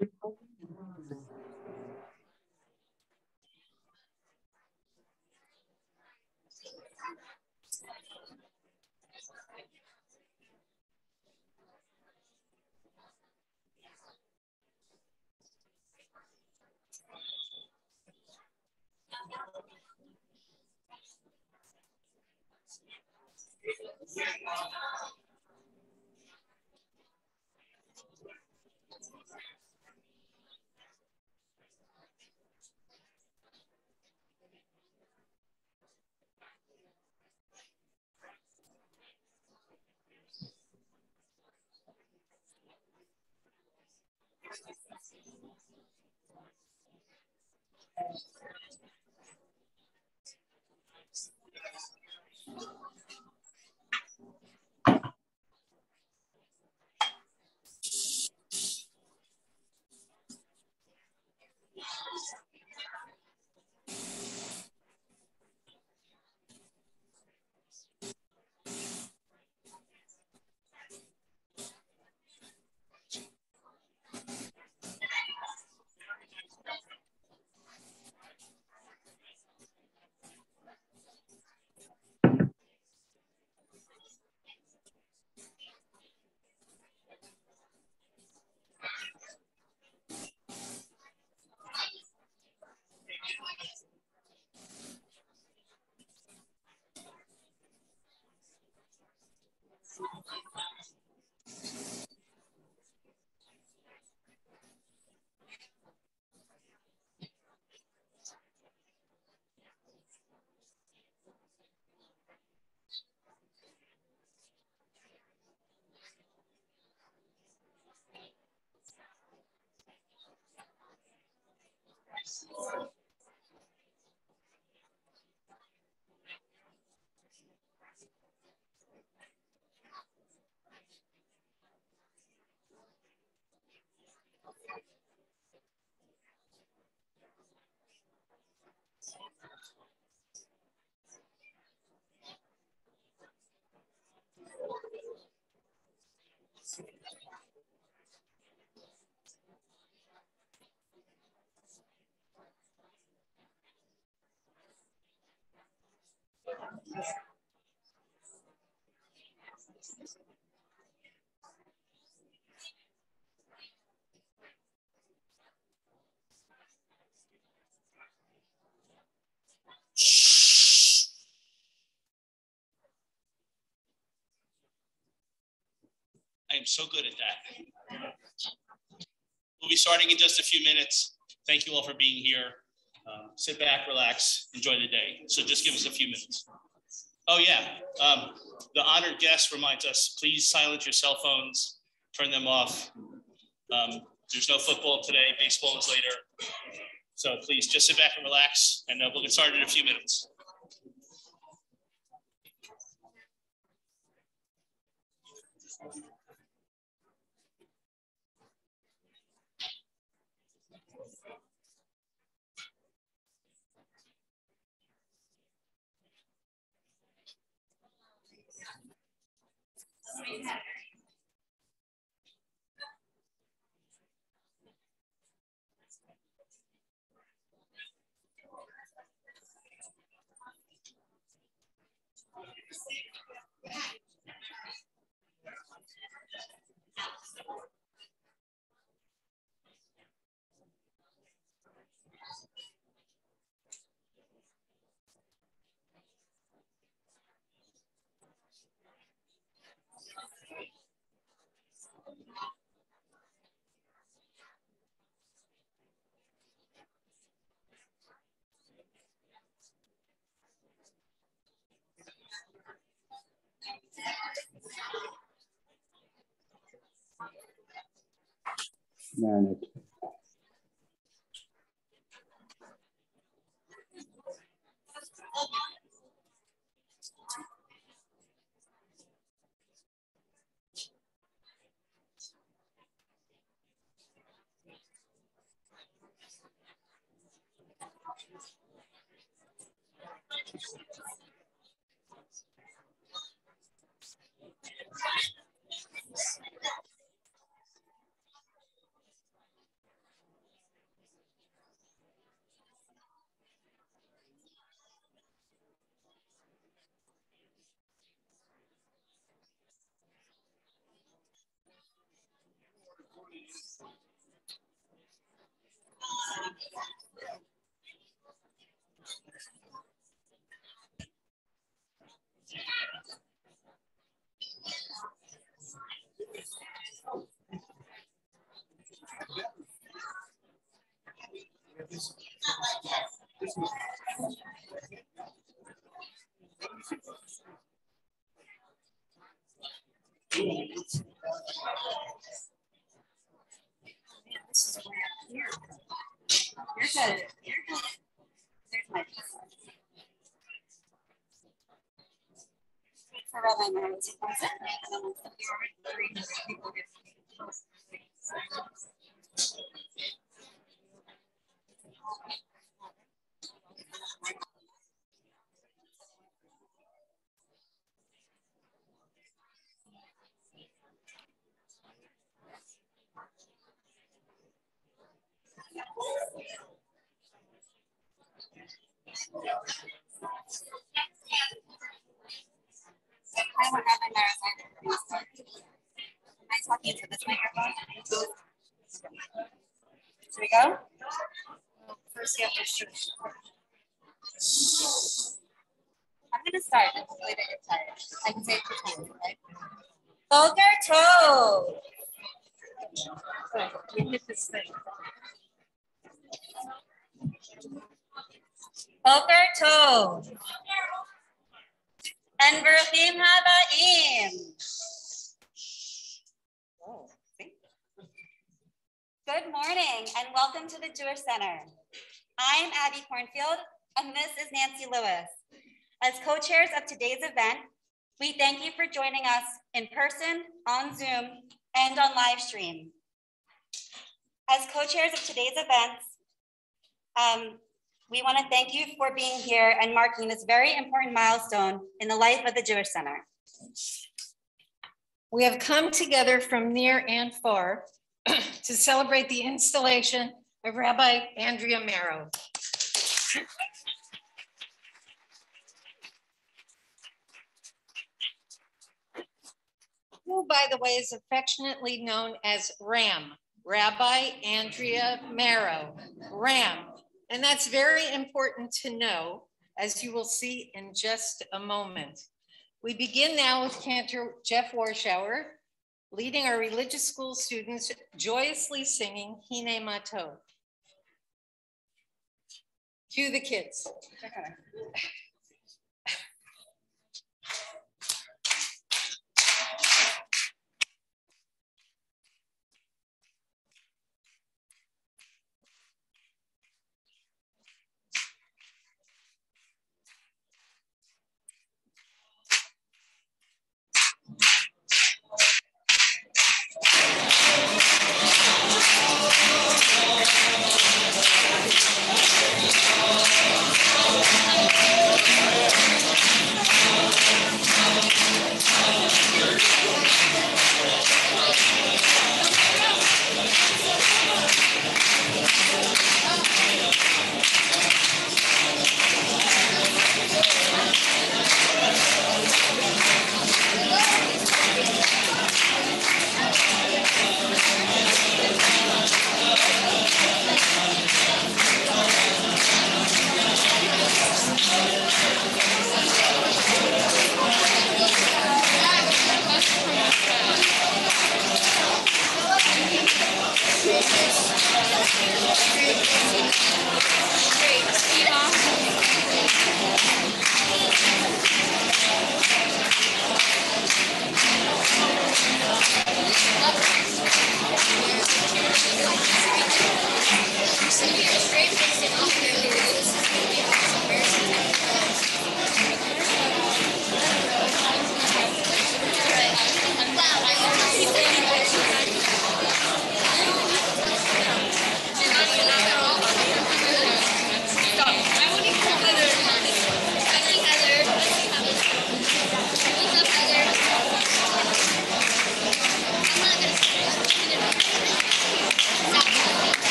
I am so good at that. We'll be starting in just a few minutes. Thank you all for being here. Sit back, relax, enjoy the day. So just give us a few minutes. Oh yeah, the honored guest reminds us, please silence your cell phones, turn them off. There's no football today, baseball is later. So please just sit back and relax, and we'll get started in a few minutes. Manage. For Rabbi Merow to close it, I want Rabbi Merow's either. Am I talking to this microphone? Here we go. First, you have to shoot. I'm going to start. Hopefully, they get tired. I can say it 2 times, okay? Boker Tov. We hit this thing. Boker Tov. And Baruchim Habaim. Good morning and welcome to the Jewish Center. I'm Abby Cornfield and this is Nancy Lewis. As co-chairs of today's event, we thank you for joining us in person, on Zoom, and on live stream. As co-chairs of today's events, we want to thank you for being here and marking this very important milestone in the life of the Jewish Center. We have come together from near and far to celebrate the installation of Rabbi Andrea Merow. Who, by the way, is affectionately known as Ram, Rabbi Andrea Merow, Ram. And that's very important to know, as you will see in just a moment. We begin now with Cantor Jeff Warshauer, leading our religious school students joyously singing Hine Matov. Cue the kids.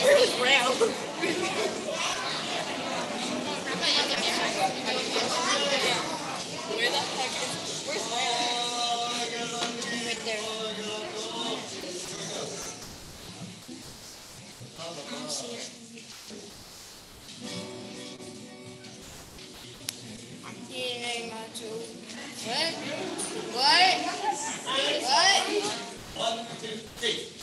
Where the heck is, where's Ram? Right there. One, two, three.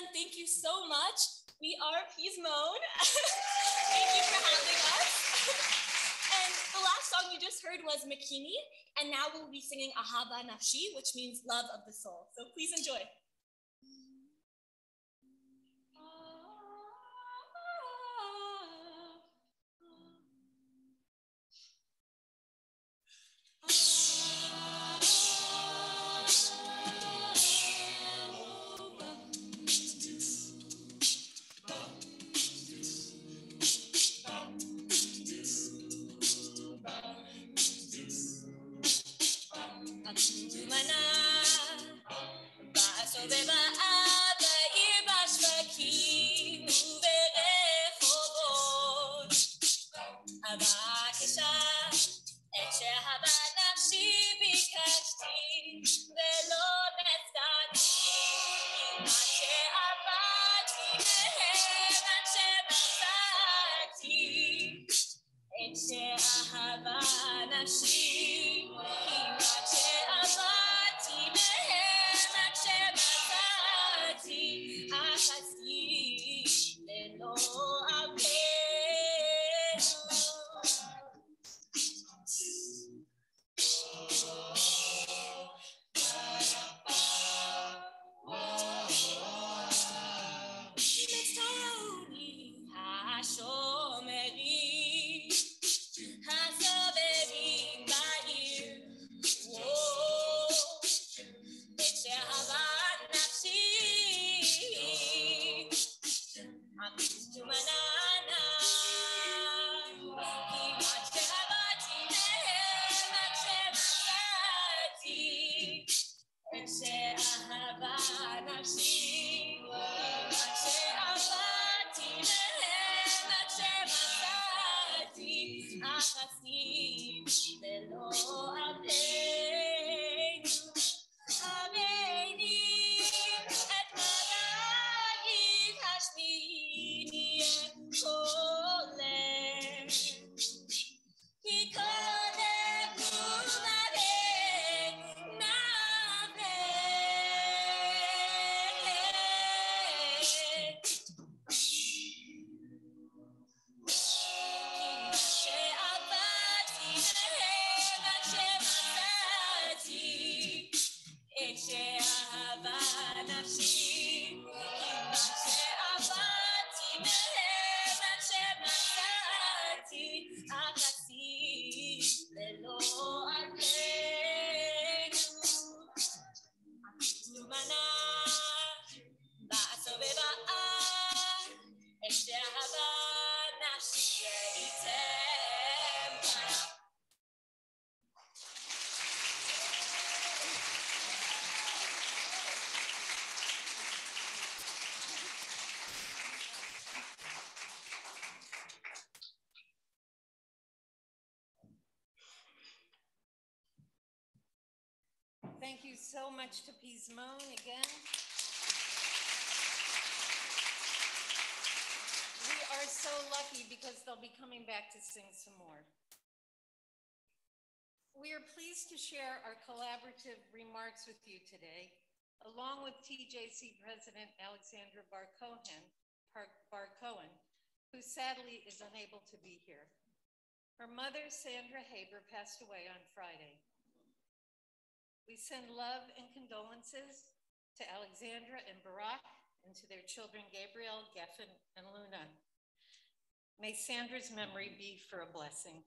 everyone. Thank you so much. We are Pismon. Thank you for having us. And the last song you just heard was Makini, and now we'll be singing Ahava Nafshi, which means love of the soul. So please enjoy. Thank you so much to Pismon again. We are so lucky because they'll be coming back to sing some more. We are pleased to share our collaborative remarks with you today, along with TJC President Alexandra Bar-Cohen, who sadly is unable to be here. Her mother, Sandra Haber, passed away on Friday. We send love and condolences to Alexandra and Barak and to their children, Gabriel, Geffen, and Luna. May Sandra's memory be for a blessing.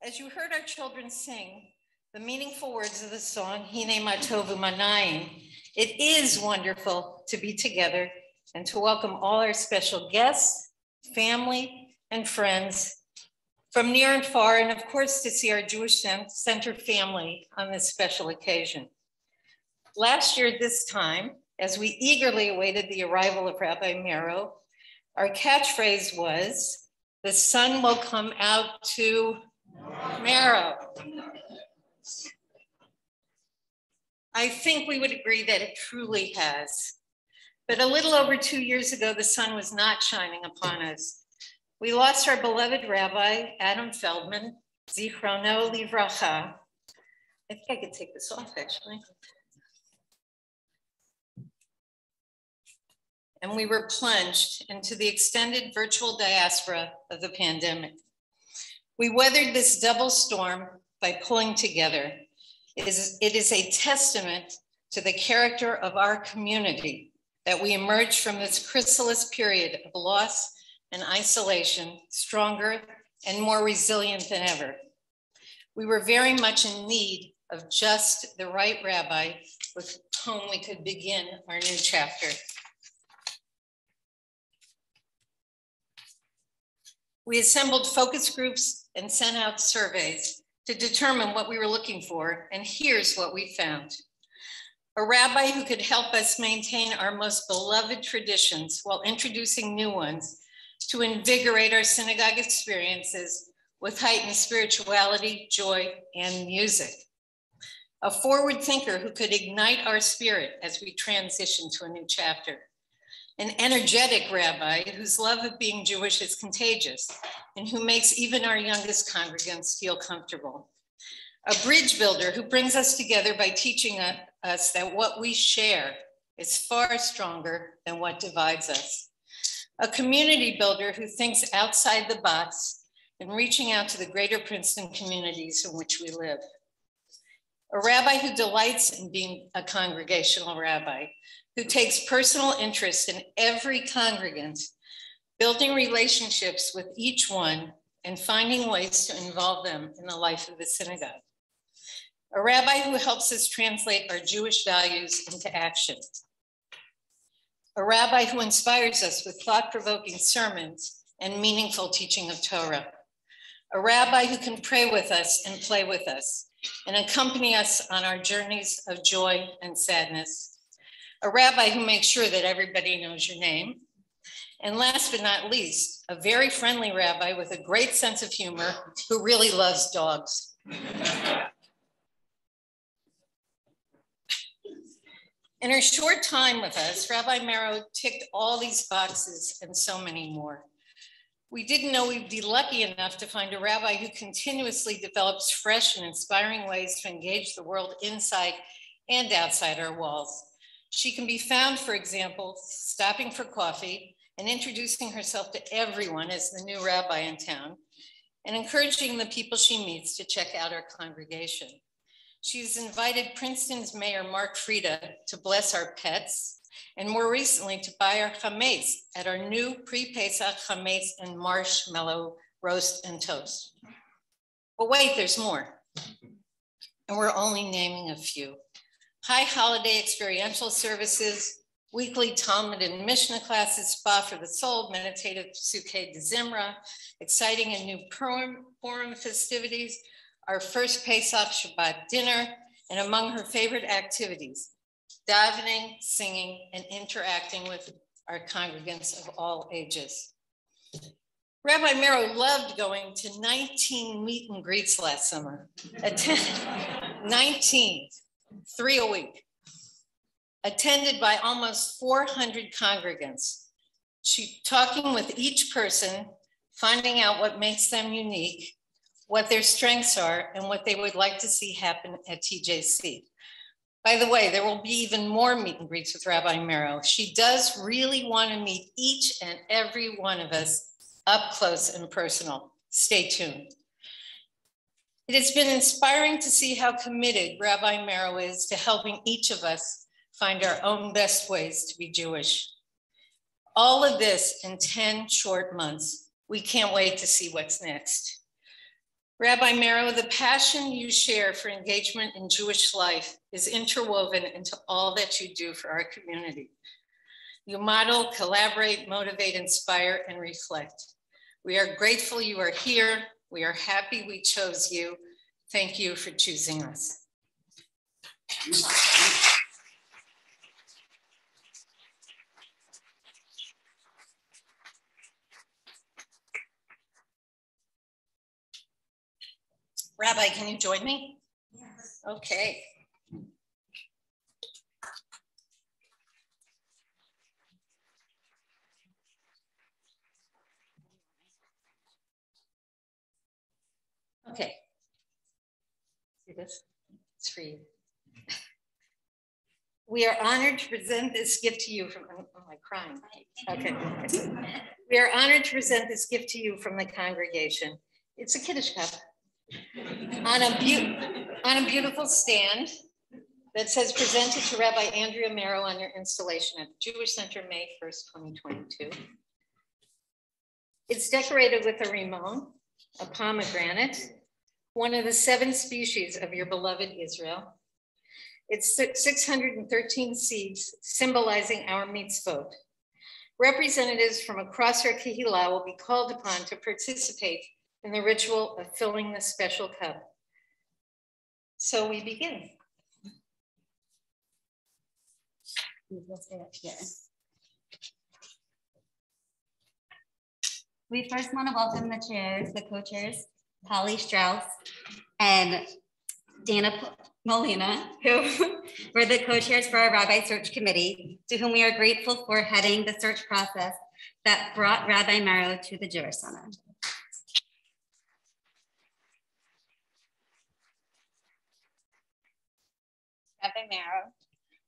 As you heard our children sing the meaningful words of the song, Hine Matovu Manayim, it is wonderful to be together and to welcome all our special guests, family, and friends from near and far, and of course to see our Jewish Center family on this special occasion. Last year at this time, as we eagerly awaited the arrival of Rabbi Merow, our catchphrase was, "The sun will come out to Merow." I think we would agree that it truly has. But a little over 2 years ago, the sun was not shining upon us. We lost our beloved Rabbi, Adam Feldman, Zichrono Livracha. I think I could take this off, actually. and we were plunged into the extended virtual diaspora of the pandemic. We weathered this double storm by pulling together. It is a testament to the character of our community that we emerged from this chrysalis period of loss and isolation stronger and more resilient than ever. We were very much in need of just the right rabbi with whom we could begin our new chapter. We assembled focus groups and sent out surveys to determine what we were looking for, and here's what we found. A rabbi who could help us maintain our most beloved traditions while introducing new ones to invigorate our synagogue experiences with heightened spirituality, joy, and music. A forward thinker who could ignite our spirit as we transition to a new chapter. An energetic rabbi whose love of being Jewish is contagious and who makes even our youngest congregants feel comfortable. A bridge builder who brings us together by teaching us that what we share is far stronger than what divides us. A community builder who thinks outside the box and reaching out to the greater Princeton communities in which we live. A rabbi who delights in being a congregational rabbi, who takes personal interest in every congregant, building relationships with each one and finding ways to involve them in the life of the synagogue. A rabbi who helps us translate our Jewish values into action. A rabbi who inspires us with thought-provoking sermons and meaningful teaching of Torah. A rabbi who can pray with us and play with us and accompany us on our journeys of joy and sadness. A rabbi who makes sure that everybody knows your name. And last but not least, a very friendly rabbi with a great sense of humor who really loves dogs. In her short time with us, Rabbi Merow ticked all these boxes and so many more. We didn't know we'd be lucky enough to find a rabbi who continuously develops fresh and inspiring ways to engage the world inside and outside our walls. She can be found, for example, stopping for coffee and introducing herself to everyone as the new rabbi in town and encouraging the people she meets to check out our congregation. She's invited Princeton's Mayor Mark Frieda to bless our pets and more recently to buy our chametz at our new pre-Pesach chametz and marshmallow roast and toast. But wait, there's more. And we're only naming a few. High holiday experiential services, weekly Talmud and Mishnah classes, spa for the soul, meditative Sukkah de Zimra, exciting and new Purim festivities, our first Pesach Shabbat dinner, and among her favorite activities, davening, singing, and interacting with our congregants of all ages. Rabbi Merow loved going to 19 meet and greets last summer. 19, 3 a week. Attended by almost 400 congregants. She talking with each person, finding out what makes them unique, what their strengths are, and what they would like to see happen at TJC. By the way, there will be even more meet and greets with Rabbi Merow. She does really want to meet each and every one of us up close and personal. Stay tuned. It has been inspiring to see how committed Rabbi Merow is to helping each of us find our own best ways to be Jewish. All of this in 10 short months. We can't wait to see what's next. Rabbi Merow, the passion you share for engagement in Jewish life is interwoven into all that you do for our community. You model, collaborate, motivate, inspire, and reflect. We are grateful you are here. We are happy we chose you. Thank you for choosing us. Rabbi, can you join me? Yes. Okay. Okay. See this? It's for you. We are honored to present this gift to you from, oh, am I crying? Okay. We are honored to present this gift to you from the congregation. It's a Kiddush cup on a beautiful stand that says presented to Rabbi Andrea Merow on your installation at the Jewish Center, May 1st, 2022. It's decorated with a rimon, a pomegranate, one of the 7 species of your beloved Israel. It's 613 seeds symbolizing our mitzvot. Representatives from across our kehillah will be called upon to participate in the ritual of filling the special cup. So we begin. We'll stay up here. We first want to welcome the chairs, the co-chairs, Polly Strauss and Dana Molina, who were the co-chairs for our Rabbi Search Committee, to whom we are grateful for heading the search process that brought Rabbi Merow to the Jewish Center. Rabbi Merow,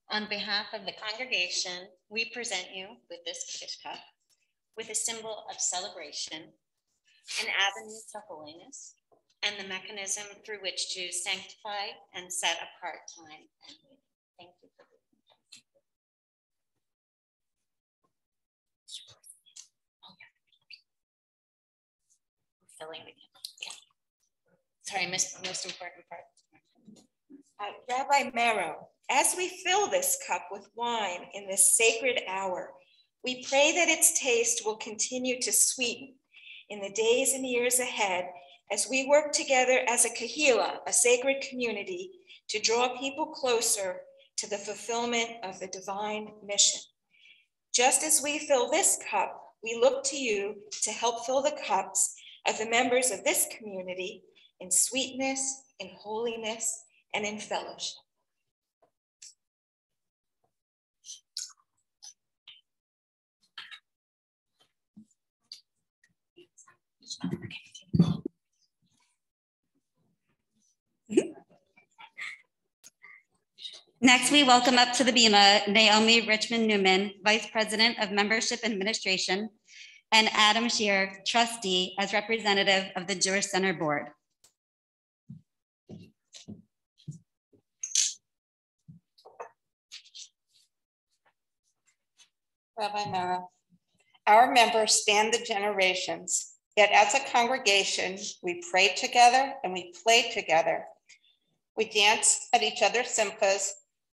on behalf of the congregation, we present you with this Kiddush cup, with a symbol of celebration, an avenue to holiness, and the mechanism through which to sanctify and set apart time and waiting. Thank you for filling the yeah. Sorry, I missed the most important part. Rabbi Merow, as we fill this cup with wine in this sacred hour, we pray that its taste will continue to sweeten in the days and years ahead as we work together as a kehillah, a sacred community, to draw people closer to the fulfillment of the divine mission. Just as we fill this cup, we look to you to help fill the cups of the members of this community in sweetness, in holiness, and in fellowship. Next, we welcome up to the bima Naomi Richmond Newman, Vice President of Membership Administration, and Adam Shear, Trustee, as representative of the Jewish Center Board. Rabbi Merow, our members span the generations, yet as a congregation, we pray together and we play together. We dance at each other's simchas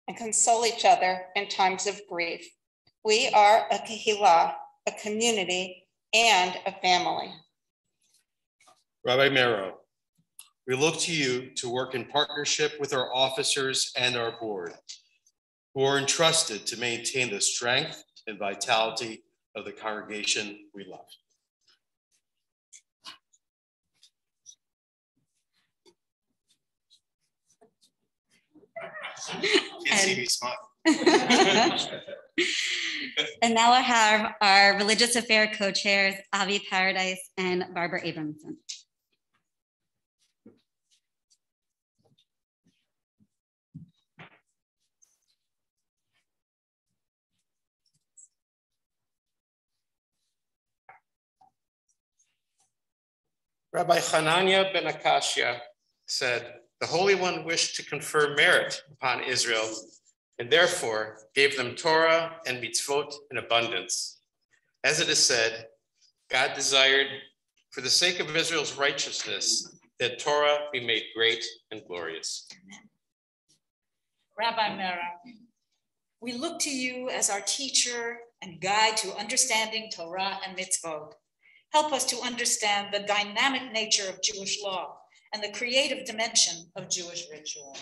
and console each other in times of grief. We are a kehillah, a community, and a family. Rabbi Merow, we look to you to work in partnership with our officers and our board, who are entrusted to maintain the strength and vitality of the congregation we love. Can't see me smile. And now I have our religious affair co-chairs, Avi Paradise and Barbara Abramson. Rabbi Hanania ben Akashia said, "The Holy One wished to confer merit upon Israel and therefore gave them Torah and mitzvot in abundance. As it is said, God desired, for the sake of Israel's righteousness, that Torah be made great and glorious." Rabbi Merow, we look to you as our teacher and guide to understanding Torah and mitzvot. Help us to understand the dynamic nature of Jewish law and the creative dimension of Jewish ritual.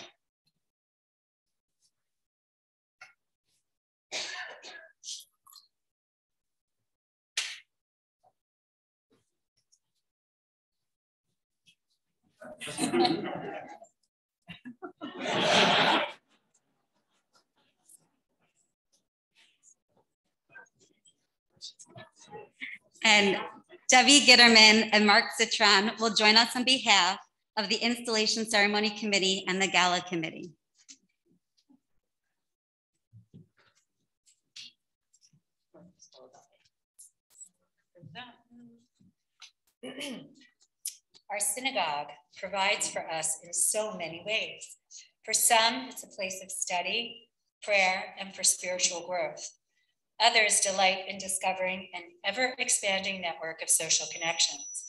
And Debbie Gitterman and Mark Citron will join us on behalf of the Installation Ceremony Committee and the Gala Committee. Our synagogue provides for us in so many ways. For some, it's a place of study, prayer, and for spiritual growth. Others delight in discovering an ever-expanding network of social connections.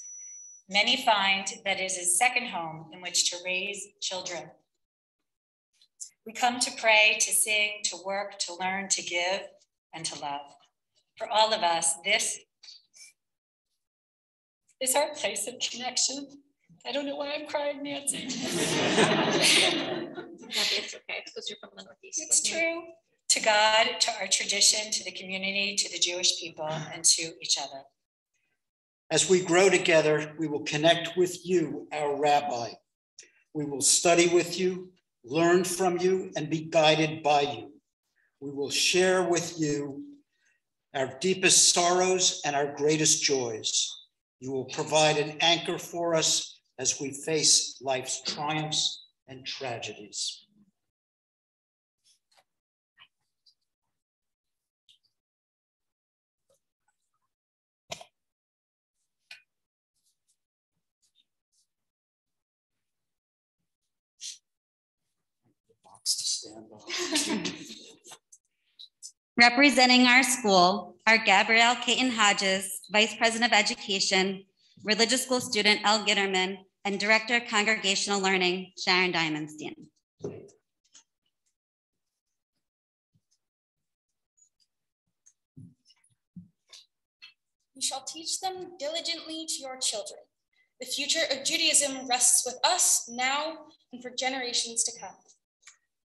Many find that it is a second home in which to raise children. We come to pray, to sing, to work, to learn, to give, and to love. For all of us, this is our place of connection. I don't know why I'm crying, Nancy. It's okay, because you're from the Northeast. It's true. To God, to our tradition, to the community, to the Jewish people, and to each other. As we grow together, we will connect with you, our Rabbi. We will study with you, learn from you, and be guided by you. We will share with you our deepest sorrows and our greatest joys. You will provide an anchor for us as we face life's triumphs and tragedies. Box to stand on. Representing our school are Gabrielle Caton Hodges, Vice President of Education, Religious School student Elle Gitterman, and Director of Congregational Learning, Sharon Diamondstein. You shall teach them diligently to your children. The future of Judaism rests with us now and for generations to come.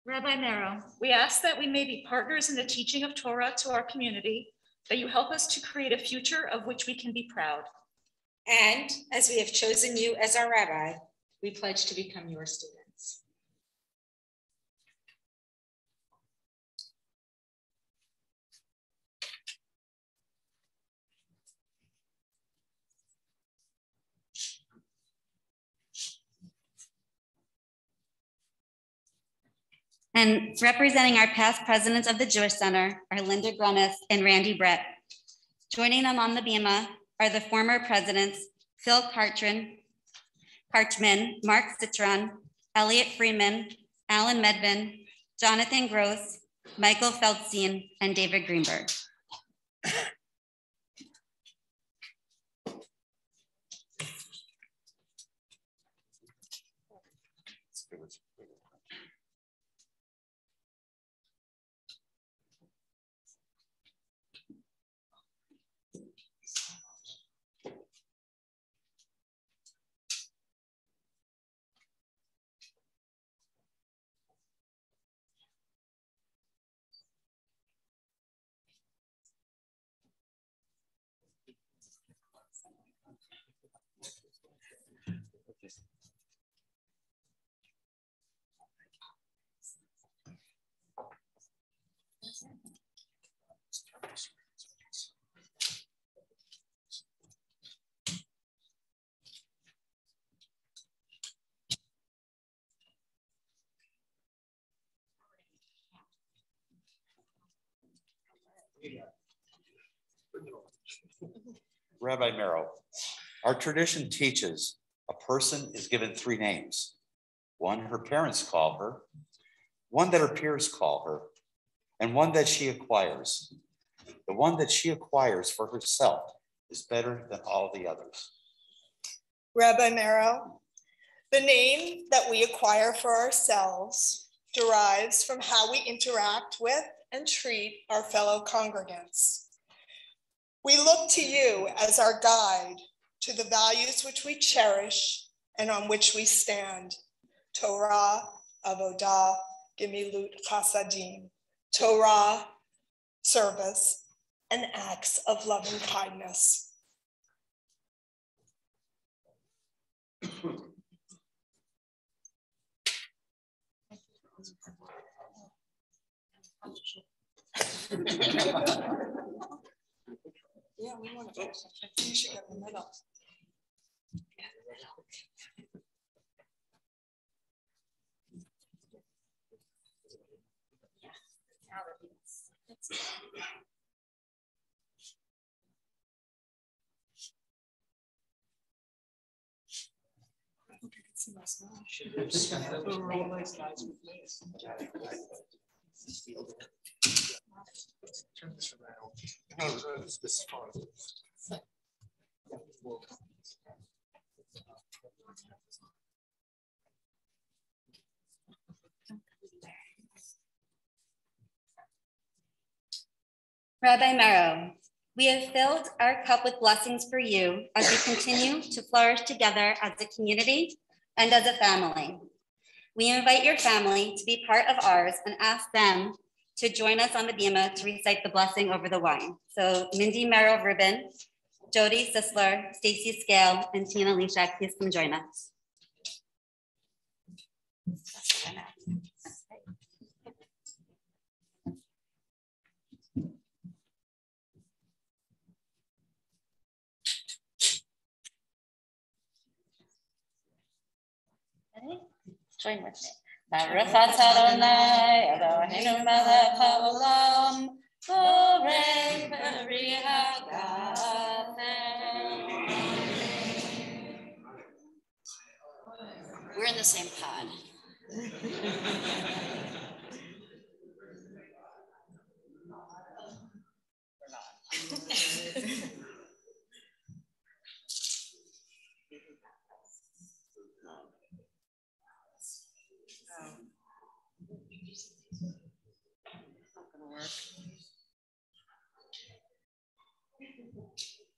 Rabbi Merow, we ask that we may be partners in the teaching of Torah to our community, that you help us to create a future of which we can be proud. And as we have chosen you as our rabbi, we pledge to become your students. And representing our past presidents of the Jewish Center are Linda Grunnis and Randy Brett. Joining them on the bima are the former presidents, Phil Karchman, Mark Citron, Elliot Freeman, Alan Medvin, Jonathan Gross, Michael Feldstein, and David Greenberg. Rabbi Merow, our tradition teaches a person is given three names. One her parents call her, one that her peers call her, and one that she acquires. The one that she acquires for herself is better than all the others. Rabbi Merow, the name that we acquire for ourselves derives from how we interact with and treat our fellow congregants. We look to you as our guide to the values which we cherish and on which we stand. Torah, Avodah, Gemilut Chasadim. Torah, service, and acts of loving kindness. Yeah, we want to finish. You should go in the middle. Turn this around. Oh, this far. Rabbi Merow, we have filled our cup with blessings for you as we continue to flourish together as a community and as a family. We invite your family to be part of ours and ask them to join us on the bima to recite the blessing over the wine. So Mindy Merow Rubin, Jody Sisler, Stacy Scale, and Tina Lishak, please come join us. Join with me. Baruch atah Adonai, Eloheinu melech haolam, borei b'ri hagafen. We're in the same pod.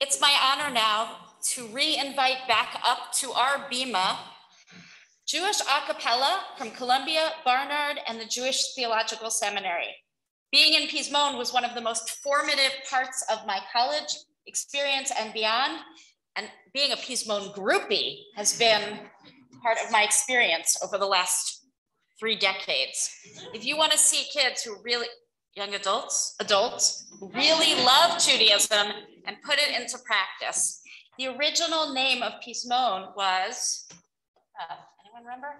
It's my honor now to re-invite back up to our bima Jewish a cappella from Columbia, Barnard, and the Jewish Theological Seminary. Being in Pismon was one of the most formative parts of my college experience and beyond, and being a Pismon groupie has been part of my experience over the last 3 decades. If you want to see kids who really, young adults who really love Judaism and put it into practice, the original name of Pismon was, anyone remember?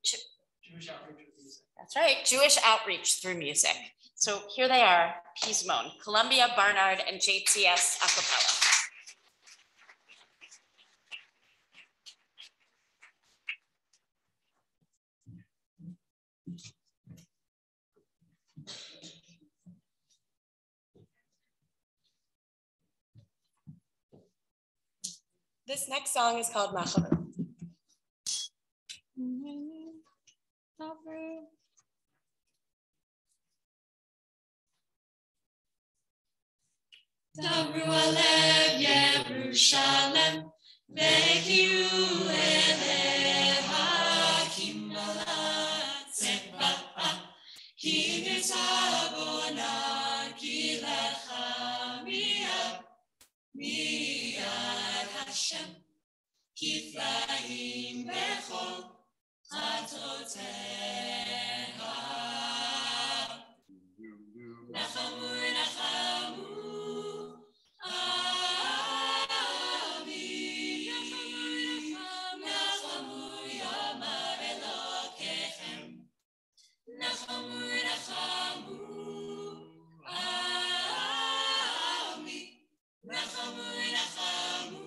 Jewish Outreach Through Music. That's right, Jewish Outreach Through Music. So here they are, Pismon, Columbia, Barnard, and JTS a cappella. This next song is called Merow. Dabru alev Yerushalem, ve'kiru eleha kimala tzeba'ah, ki nitzavona ki lecha miyad Hashem, kiflaim bechol chatoteha. Nachamu, nachamu, Ami. Nachamu, Yomar Elokechem. Nachamu, nachamu, Ami. Nachamu, nachamu,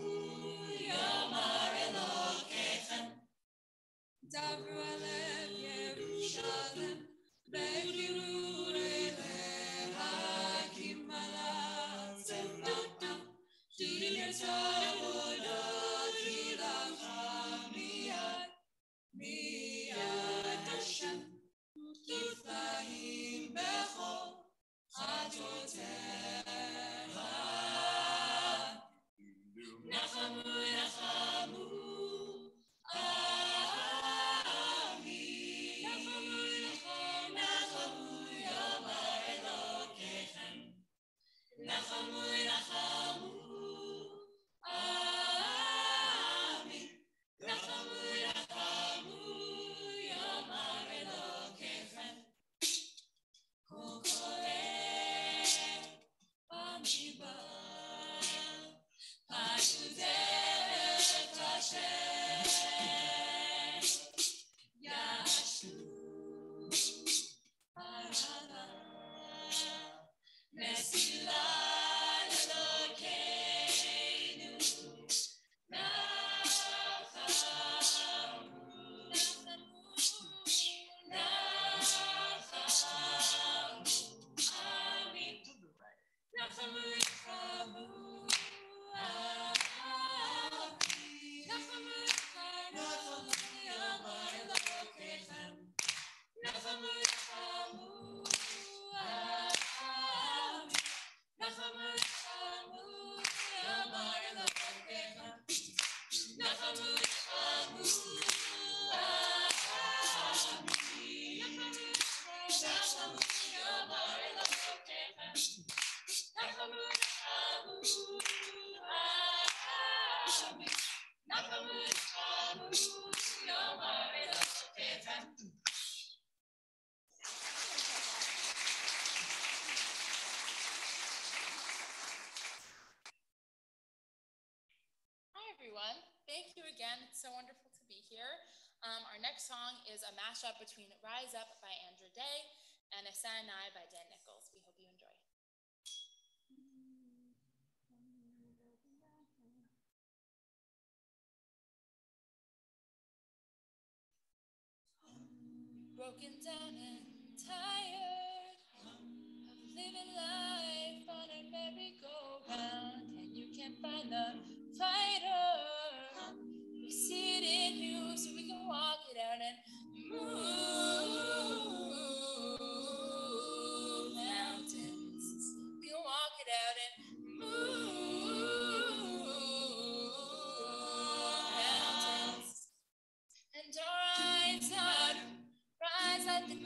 Yomar Elokechem. Dabru alev Yerushalem, ve'kiru miyad Hashem, kiflaim bechol chatoteha. Nachamu, nachamu, Ami. Nachamu, nachamu, Yomar Elokechem. Nachamu, nachamu, Ami. Nachamu, nachamu, Yomar Elokechem. Kol koreh b'mishkan Everyone. Thank you again. It's so wonderful to be here. Our next song is a mashup between Rise Up by Andrew Day and Asanai by Dan Nichols. We hope you enjoy. Broken down and tired of living life on a merry-go-round, and you can't find the fighter. We see it in you, so we can walk it out and move mountains. We can walk it out and move mountains. And our eyes are rise like the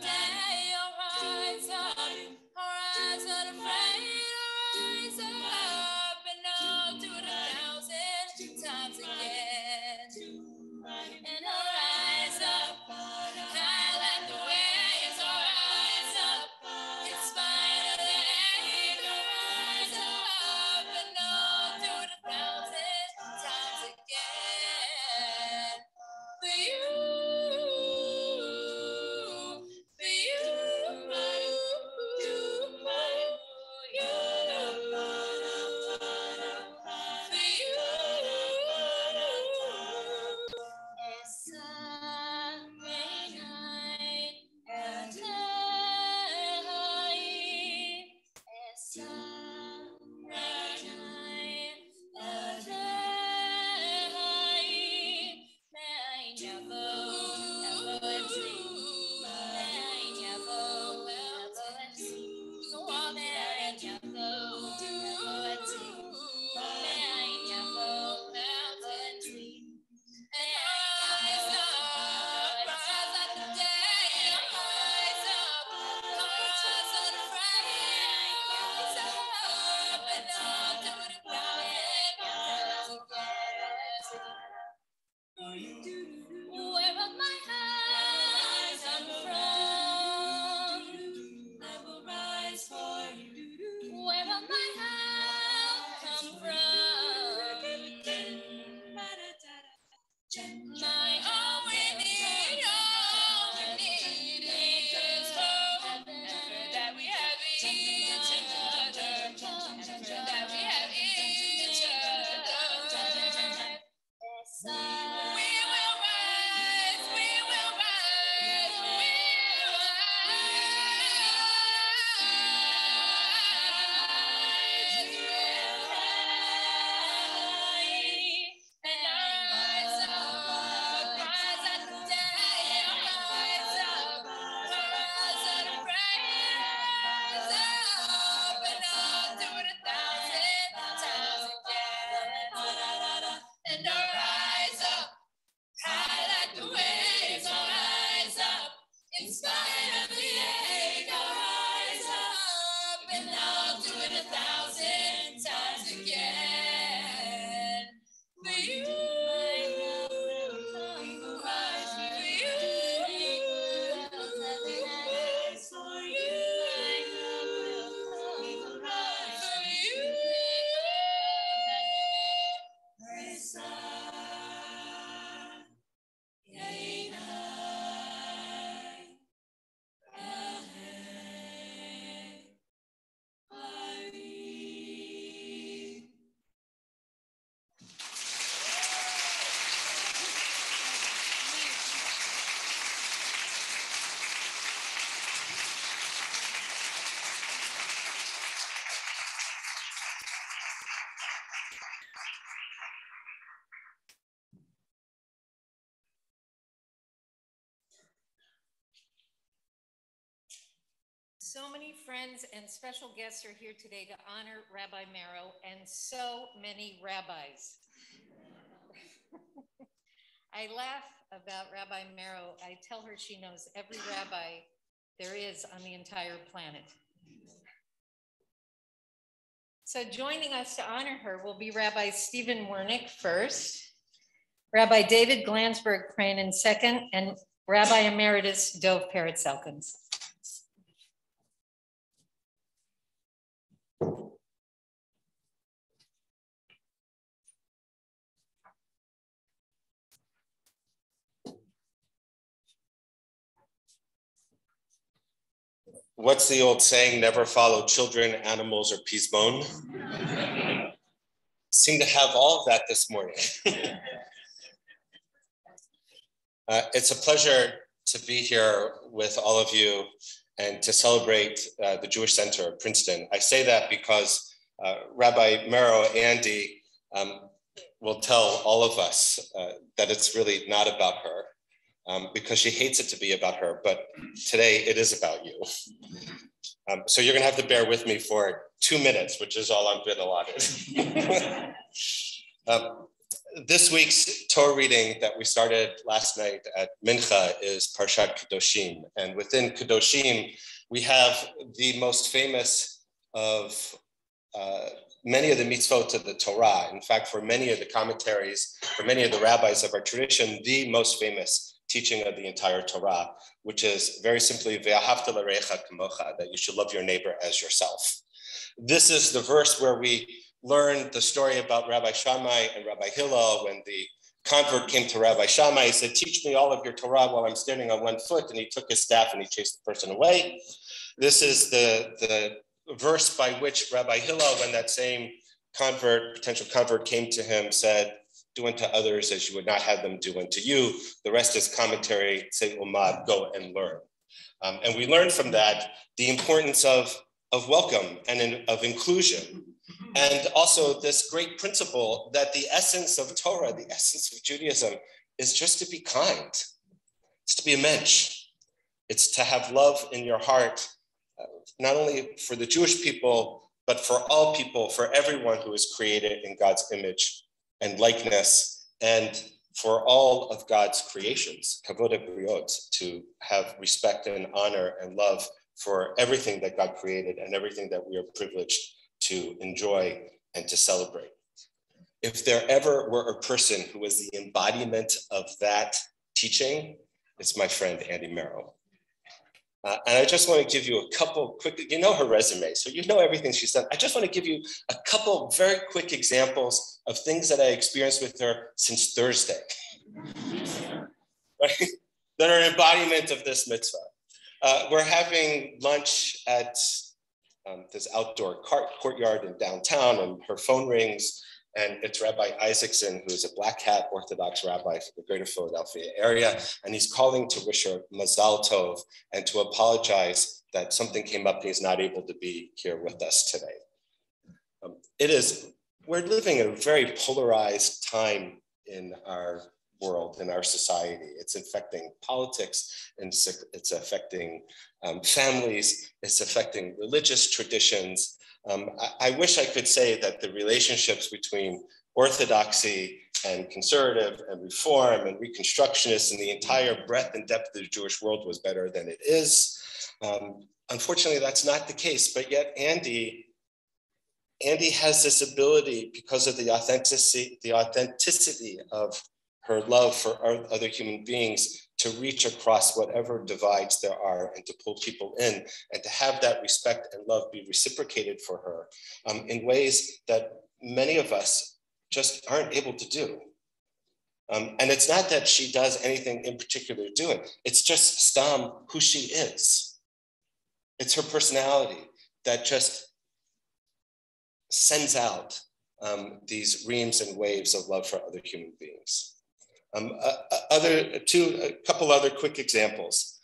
So many friends and special guests are here today to honor Rabbi Merow and so many rabbis. I laugh about Rabbi Merow. I tell her she knows every rabbi there is on the entire planet. So joining us to honor her will be Rabbi Stephen Wernick first, Rabbi David Glansberg Crane in second, and Rabbi Emeritus Dov Peretz-Elkins. What's the old saying, never follow children, animals, or pea's bone? Seem to have all of that this morning. It's a pleasure to be here with all of you and to celebrate the Jewish Center of Princeton. I say that because Rabbi Merow, Andy, will tell all of us that it's really not about her. Because she hates it to be about her, but today it is about you. So you're gonna have to bear with me for 2 minutes, which is all I'm been allotted. This week's Torah reading that we started last night at Mincha is Parshat Kedoshim. And within Kedoshim, we have the most famous of many of the mitzvot of the Torah. In fact, for many of the commentaries, for many of the rabbis of our tradition, the most famous teaching of the entire Torah, which is very simply, ve'ahavta l'recha kamocha, that you should love your neighbor as yourself. This is the verse where we learn the story about Rabbi Shammai and Rabbi Hillel. When the convert came to Rabbi Shammai, he said, teach me all of your Torah while I'm standing on one foot. And he took his staff and he chased the person away. This is the verse by which Rabbi Hillel, when that same potential convert came to him, said, do unto others as you would not have them do unto you. The rest is commentary, say umad, go and learn. And we learn from that the importance of welcome and of inclusion. And also this great principle that the essence of Torah, the essence of Judaism, is just to be kind. It's to be a mensch. It's to have love in your heart, not only for the Jewish people, but for all people, for everyone who is created in God's image and likeness, and for all of God's creations, kavod habriot, to have respect and honor and love for everything that God created and everything that we are privileged to enjoy and to celebrate. If there ever were a person who was the embodiment of that teaching, it's my friend Andy Merow. And I just want to give you a couple quick, you know her resume, so you know everything she's done. I just want to give you a couple very quick examples of things that I experienced with her since Thursday, right? That are an embodiment of this mitzvah. We're having lunch at this outdoor courtyard in downtown, and her phone rings, and it's Rabbi Isaacson, who is a Black Hat Orthodox rabbi for the greater Philadelphia area. And he's calling to wish her Mazal Tov and to apologize that something came up and he's not able to be here with us today. We're living in a very polarized time in our world, in our society. It's affecting politics, and it's affecting families, it's affecting religious traditions. I wish I could say that the relationships between orthodoxy and conservative and reform and reconstructionists and the entire breadth and depth of the Jewish world was better than it is. Unfortunately, that's not the case, but yet Andy has this ability, because of the authenticity of her love for other human beings, to reach across whatever divides there are and to pull people in, and to have that respect and love be reciprocated for her in ways that many of us just aren't able to do. And it's not that she does anything in particular to do it. It's just stam who she is. It's her personality that just sends out these reams and waves of love for other human beings. A couple other quick examples.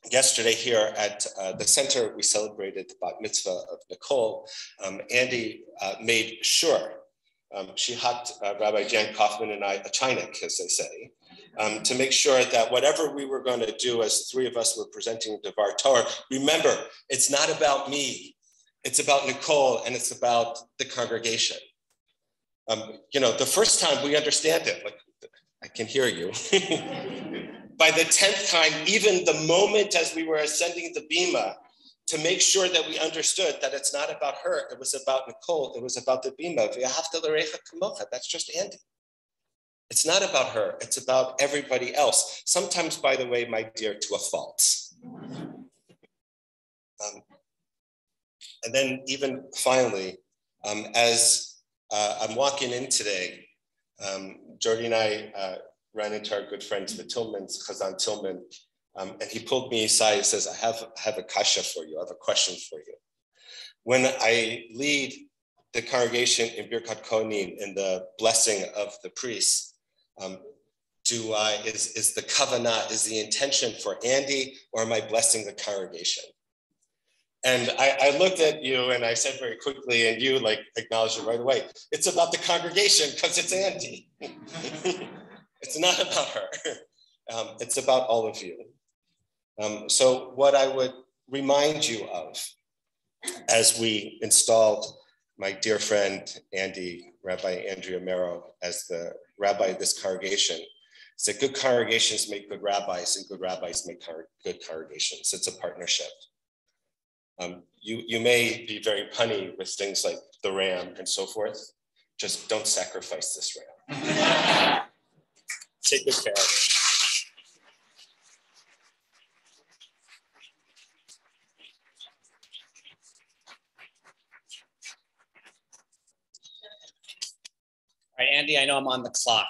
Yesterday here at the center, we celebrated the bat mitzvah of Nicole. Andy made sure she hocked Rabbi Jan Kaufman and I a chinik, as they say, to make sure that whatever we were going to do as the three of us were presenting Devar Torah, remember, it's not about me. It's about Nicole, and it's about the congregation. The first time we understand it, like, I can hear you. By the 10th time, even the moment as we were ascending the bima, to make sure that we understood that it's not about her, it was about Nicole, it was about the bima. That's just Andy. It's not about her, it's about everybody else. Sometimes, by the way, my dear, to a fault. And then even finally, as I'm walking in today, Jordy and I ran into our good friend Chazan Tillman, and he pulled me aside and says, I have a kasha for you, I have a question for you. When I lead the congregation in Birkat Kohanim, in the blessing of the priests, is the kavanah, is the intention for Andy, or am I blessing the congregation? And I looked at you and I said very quickly, and you acknowledged it right away. It's about the congregation because it's Andy. It's not about her. It's about all of you. So what I would remind you of as we installed my dear friend, Rabbi Andrea Merow, as the rabbi of this congregation, is that good congregations make good rabbis and good rabbis make good congregations. It's a partnership. You may be very punny with things like the ram and so forth. Just don't sacrifice this ram. Take good care of it. All right, Andy, I know I'm on the clock.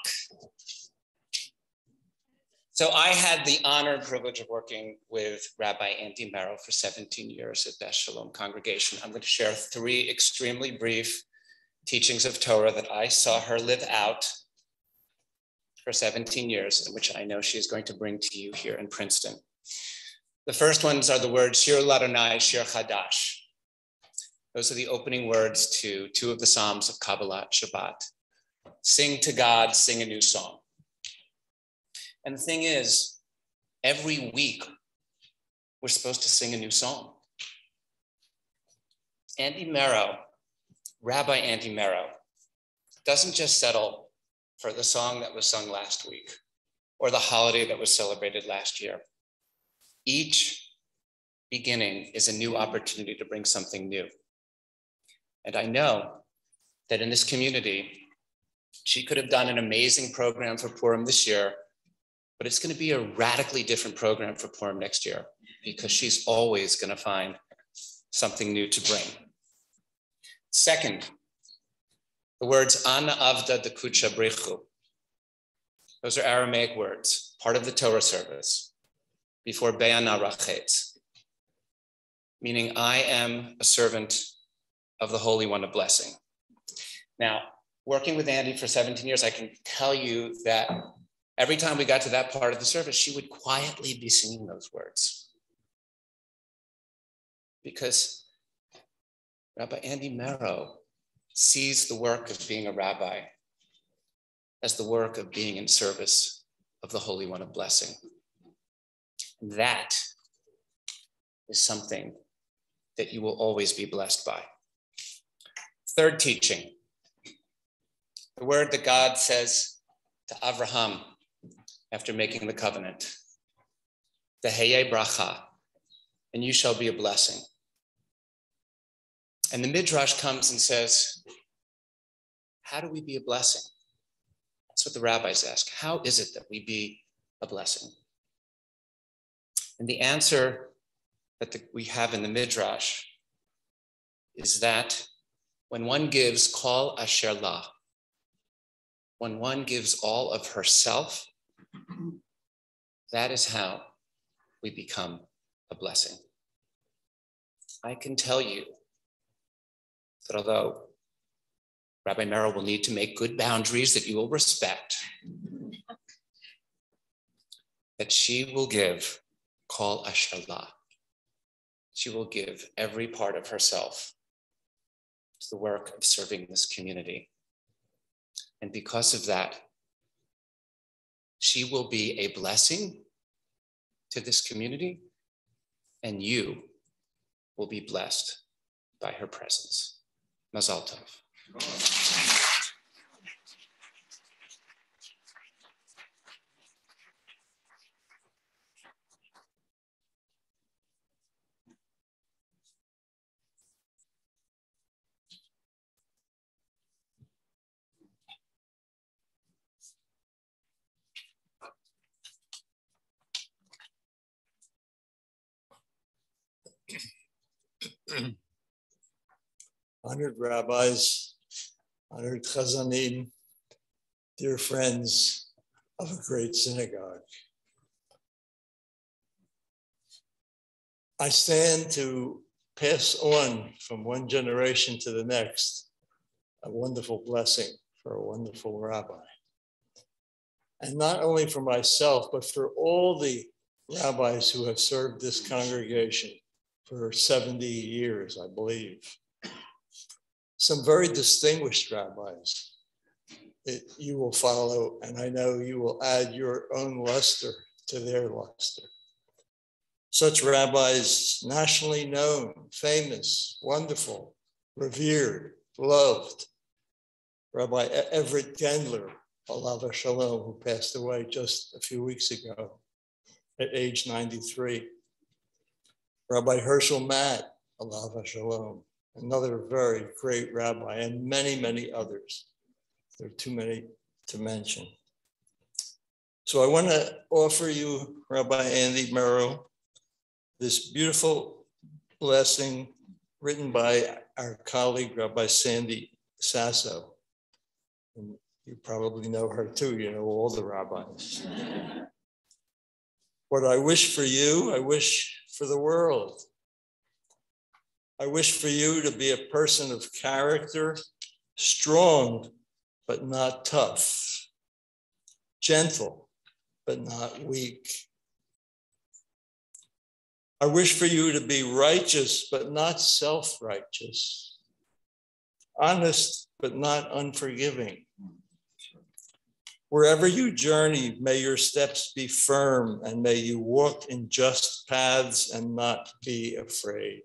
So I had the honor and privilege of working with Rabbi Andy Merow for 17 years at Beth Shalom congregation. I'm going to share 3 extremely brief teachings of Torah that I saw her live out for 17 years, and which I know she is going to bring to you here in Princeton. The first ones are the words Shir Ladonai, Shir Chadash. Those are the opening words to 2 of the Psalms of Kabbalah Shabbat. Sing to God, sing a new song. And the thing is, every week, we're supposed to sing a new song. Andy Merow, Rabbi Andy Merow, doesn't just settle for the song that was sung last week or the holiday that was celebrated last year. Each beginning is a new opportunity to bring something new. And I know that in this community, she could have done an amazing program for Purim this year, but it's going to be a radically different program for Purim next year because she's always going to find something new to bring. Second, the words Ana Avda Dekucha Brechu. Those are Aramaic words, part of the Torah service, before Be'ana Rachetz, meaning I am a servant of the Holy One of Blessing. Now, working with Andy for 17 years, I can tell you that every time we got to that part of the service, she would quietly be singing those words. Because Rabbi Andy Merow sees the work of being a rabbi as the work of being in service of the Holy One of Blessing. And that is something that you will always be blessed by. Third teaching, the word that God says to Avraham after making the covenant, V'heyeh bracha, and you shall be a blessing. And the Midrash comes and says, how do we be a blessing? That's what the rabbis ask. How is it that we be a blessing? And the answer that we have in the Midrash is that when one gives kol asher la, when one gives all of herself, that is how we become a blessing. I can tell you that although Rabbi Merow will need to make good boundaries that you will respect, that she will give kol asher la. She will give every part of herself to the work of serving this community. And because of that, she will be a blessing to this community, and you will be blessed by her presence. Mazal tov. Honored rabbis, honored chazanim, dear friends of a great synagogue. I stand to pass on from one generation to the next a wonderful blessing for a wonderful rabbi. And not only for myself, but for all the rabbis who have served this congregation for 70 years, I believe. Some very distinguished rabbis that you will follow, and I know you will add your own luster to their luster. Such rabbis nationally known, famous, wonderful, revered, loved. Rabbi Everett Gendler, alav shalom, who passed away just a few weeks ago at age 93. Rabbi Herschel Matt, alav shalom, another very great rabbi, and many, many others. There are too many to mention. So I want to offer you, Rabbi Andy Merow, this beautiful blessing written by our colleague, Rabbi Sandy Sasso. And you probably know her too, you know all the rabbis. What I wish for you, I wish for the world. I wish for you to be a person of character, strong, but not tough, gentle, but not weak. I wish for you to be righteous, but not self-righteous, honest, but not unforgiving. Wherever you journey, may your steps be firm, and may you walk in just paths and not be afraid.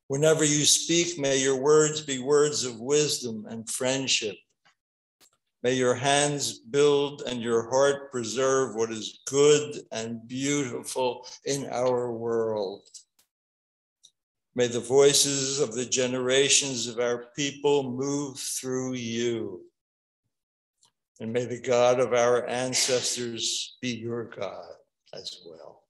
Whenever you speak, may your words be words of wisdom and friendship. May your hands build and your heart preserve what is good and beautiful in our world. May the voices of the generations of our people move through you. And may the God of our ancestors be your God as well.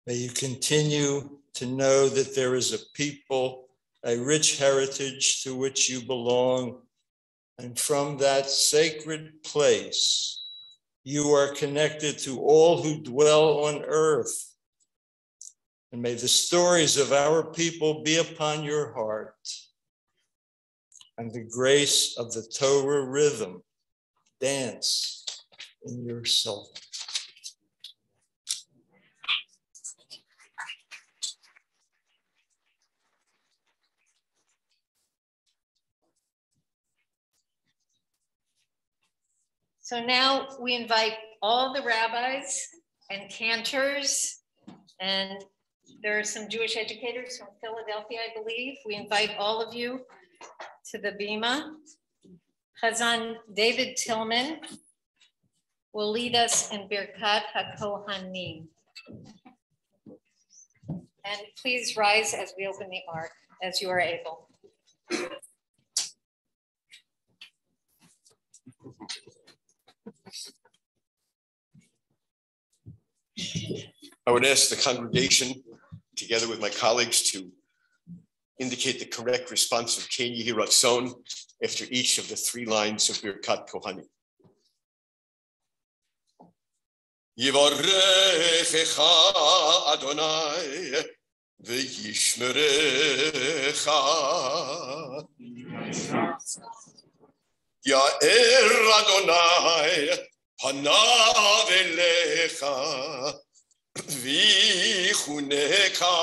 May you continue to know that there is a people, a rich heritage to which you belong. And from that sacred place, you are connected to all who dwell on earth. And may the stories of our people be upon your heart, and the grace of the Torah rhythm dance in your soul. So now we invite all the rabbis and cantors, and there are some Jewish educators from Philadelphia, I believe. We invite all of you to the Bima. Chazan David Tillman will lead us in Birkat HaKohanim. And please rise as we open the ark, as you are able. I would ask the congregation, together with my colleagues, to indicate the correct response of Ken Yehi Ratzon after each of the three lines of Birkat Kohanim. Yivarechecha Adonai v'yishmerecha Ya'er Adonai panav elecha v'chuneka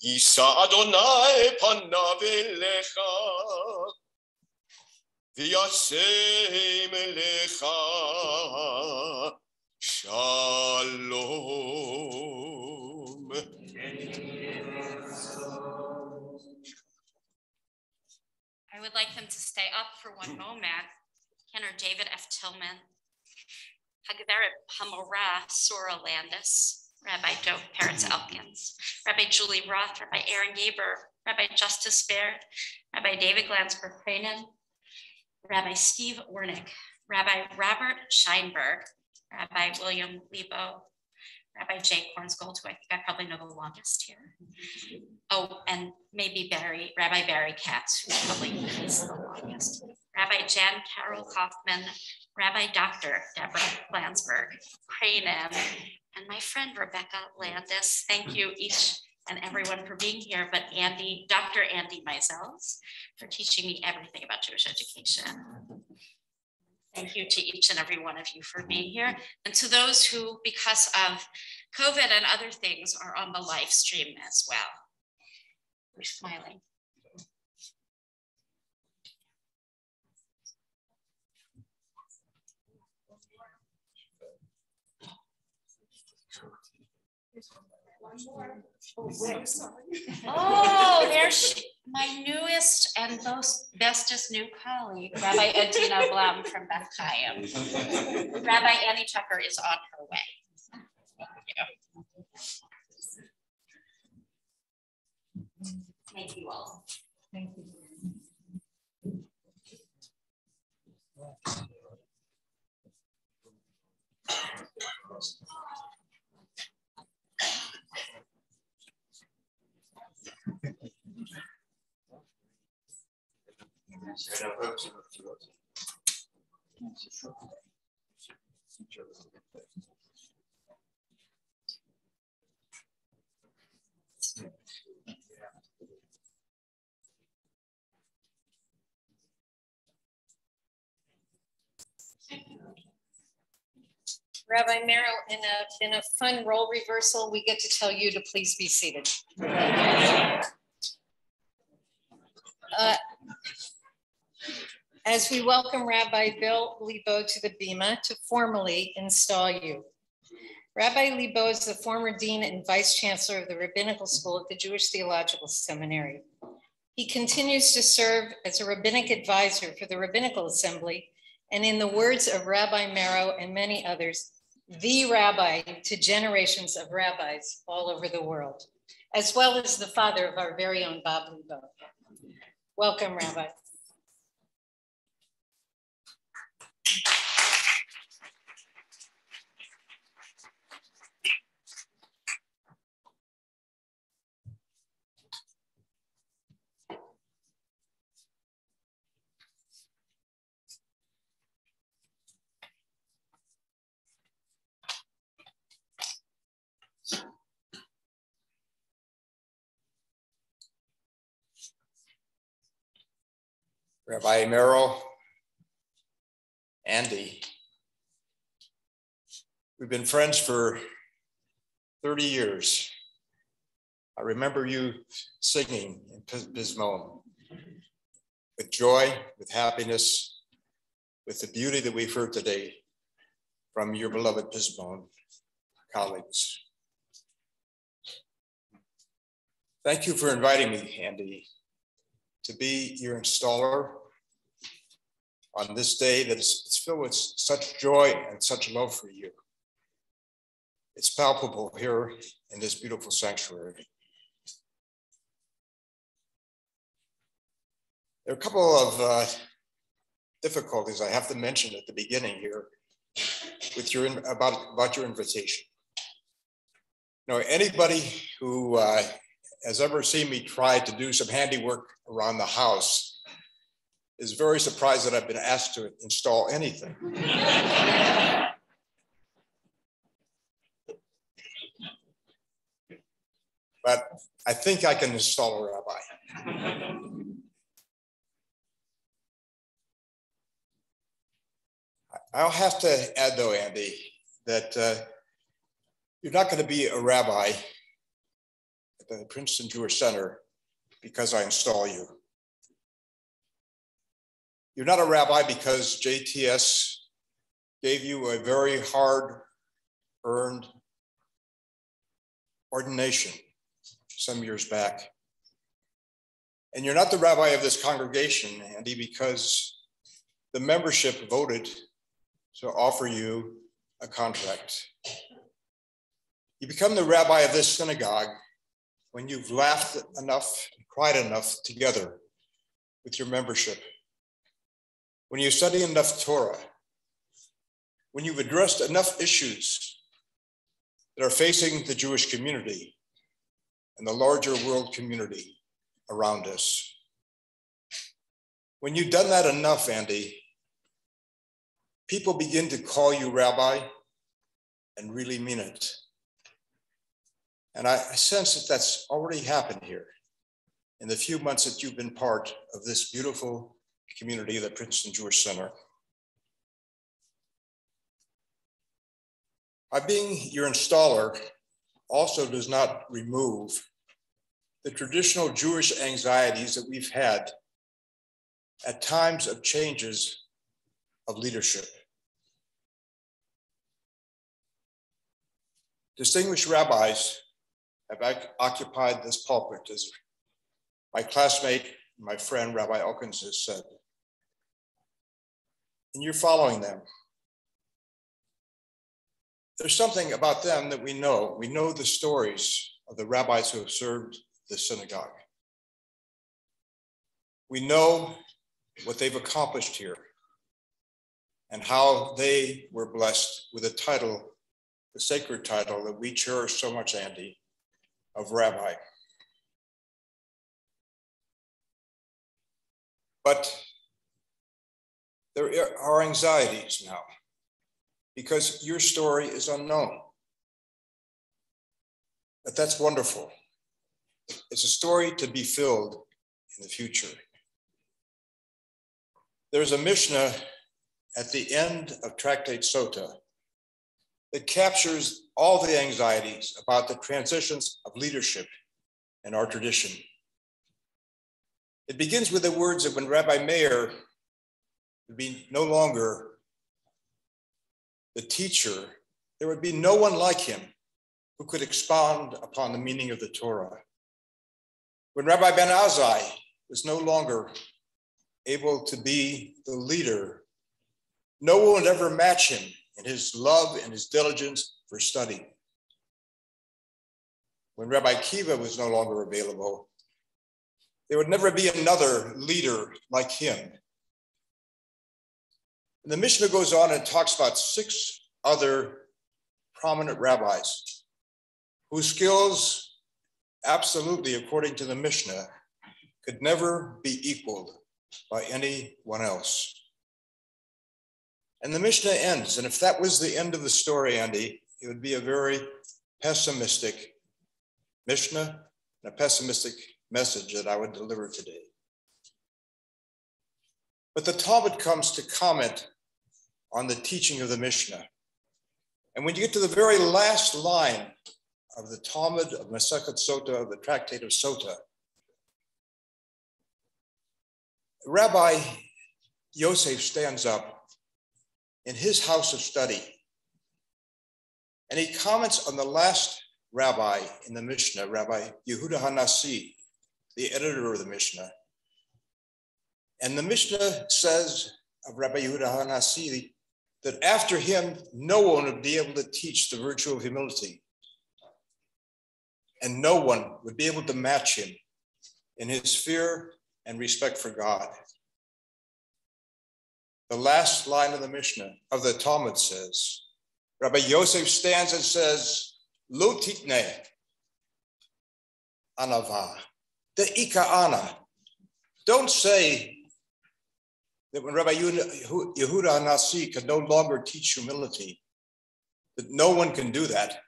Yisa Adonai panav elecha, v'yasem elecha shalom. I would like them to stay up for one moment. Kenner David F. Tillman, Hagaveret Hamorah Sora Landis, Rabbi Doak Peretz Elkins, Rabbi Julie Roth, Rabbi Aaron Gaber, Rabbi Justice Baird, Rabbi David Glansberg Cranen, Rabbi Steve Wernick, Rabbi Robert Scheinberg, Rabbi William Lebo, Rabbi Jake Hornsgold, who I think I probably know the longest here. Oh, and maybe Rabbi Barry Katz, who probably is the longest. Rabbi Jan Carol Kaufman, Rabbi Dr. Deborah Glansberg, Cranen, and my friend Rebecca Landis. Thank you each and everyone for being here, but Dr. Andy Meisels for teaching me everything about Jewish education. Thank you to each and every one of you for being here, and to those who, because of COVID and other things, are on the live stream as well. We're smiling. Oh, there's my newest and bestest new colleague, Rabbi Adina Blum from Beth Chaim. Rabbi Annie Tucker is on her way. Thank you all. Thank you. Rabbi Merow, in a fun role reversal, we get to tell you to please be seated. As we welcome Rabbi Bill Lebo to the Bima to formally install you. Rabbi Lebo is the former dean and vice chancellor of the Rabbinical School at the Jewish Theological Seminary. He continues to serve as a rabbinic advisor for the Rabbinical Assembly, and in the words of Rabbi Merow and many others, the rabbi to generations of rabbis all over the world, as well as the father of our very own Bob Lebo. Welcome, Rabbi. Rabbi Merow, Andy, we've been friends for 30 years. I remember you singing in Pismon with joy, with happiness, with the beauty that we've heard today from your beloved Pismon colleagues. Thank you for inviting me, Andy, to be your installer on this day that is filled with such joy and such love for you. It's palpable here in this beautiful sanctuary. There are a couple of difficulties I have to mention at the beginning here with your about your invitation. You know, anybody who has ever seen me try to do some handiwork around the house is very surprised that I've been asked to install anything. But I think I can install a rabbi. I'll have to add though, Andy, that you're not going to be a rabbi at the Princeton Jewish Center because I install you. You're not a rabbi because JTS gave you a very hard-earned ordination some years back. And you're not the rabbi of this congregation, Andy, because the membership voted to offer you a contract. You become the rabbi of this synagogue when you've laughed enough, cried enough together with your membership, when you study enough Torah, when you've addressed enough issues that are facing the Jewish community and the larger world community around us. When you've done that enough, Andy, people begin to call you rabbi and really mean it. And I sense that that's already happened here in the few months that you've been part of this beautiful community of the Princeton Jewish Center. By being your installer also does not remove the traditional Jewish anxieties that we've had at times of changes of leadership. Distinguished rabbis have occupied this pulpit, as my classmate, my friend, Rabbi Elkins has said. And you're following them. There's something about them that we know. We know the stories of the rabbis who have served the synagogue. We know what they've accomplished here and how they were blessed with a title, the sacred title that we cherish so much, Andy, of rabbi. But there are anxieties now because your story is unknown. But that's wonderful. It's a story to be filled in the future. There's a Mishnah at the end of Tractate Sota that captures all the anxieties about the transitions of leadership in our tradition. It begins with the words that when Rabbi Meir would be no longer the teacher, there would be no one like him who could expound upon the meaning of the Torah. When Rabbi Ben Azai was no longer able to be the leader, no one would ever match him in his love and his diligence for study. When Rabbi Kiva was no longer available, there would never be another leader like him. And the Mishnah goes on and talks about 6 other prominent rabbis whose skills, absolutely, according to the Mishnah, could never be equaled by anyone else. And the Mishnah ends, and if that was the end of the story, Andy, it would be a very pessimistic Mishnah and a pessimistic message that I would deliver today. But the Talmud comes to comment on the teaching of the Mishnah. And when you get to the very last line of the Talmud of Masechet Sota, of the Tractate of Sota, Rabbi Yosef stands up in his house of study, and he comments on the last rabbi in the Mishnah, Rabbi Yehuda HaNasi, the editor of the Mishnah. And the Mishnah says of Rabbi Yehuda HaNasi that after him, no one would be able to teach the virtue of humility. And no one would be able to match him in his fear and respect for God. The last line of the Mishnah, of the Talmud says, Rabbi Yosef stands and says, Lo titne anava, de'ika ana. Don't say that when Rabbi Yehuda HaNasi could no longer teach humility, that no one can do that,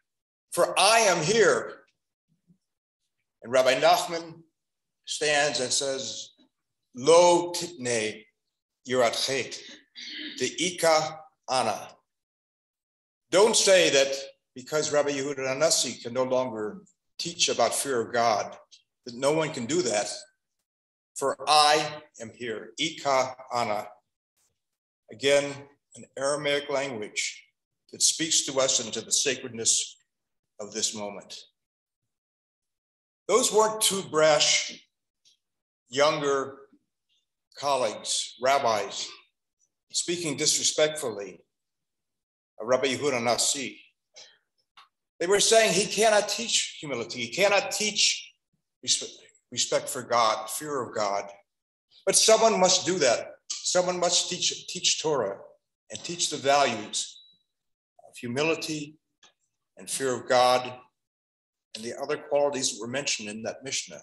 for I am here. And Rabbi Nachman stands and says, Lo titne yirat chet, de'ika ana. Don't say that because Rabbi Yehuda HaNasi can no longer teach about fear of God, that no one can do that. For I am here, Ika ana. Again, an Aramaic language that speaks to us into the sacredness of this moment. Those weren't two brash, younger colleagues, rabbis, speaking disrespectfully of Rabbi Yehuda Nasi. They were saying he cannot teach humility. He cannot teach respect for God, fear of God. But someone must do that. Someone must teach Torah and teach the values of humility and fear of God and the other qualities that were mentioned in that Mishnah.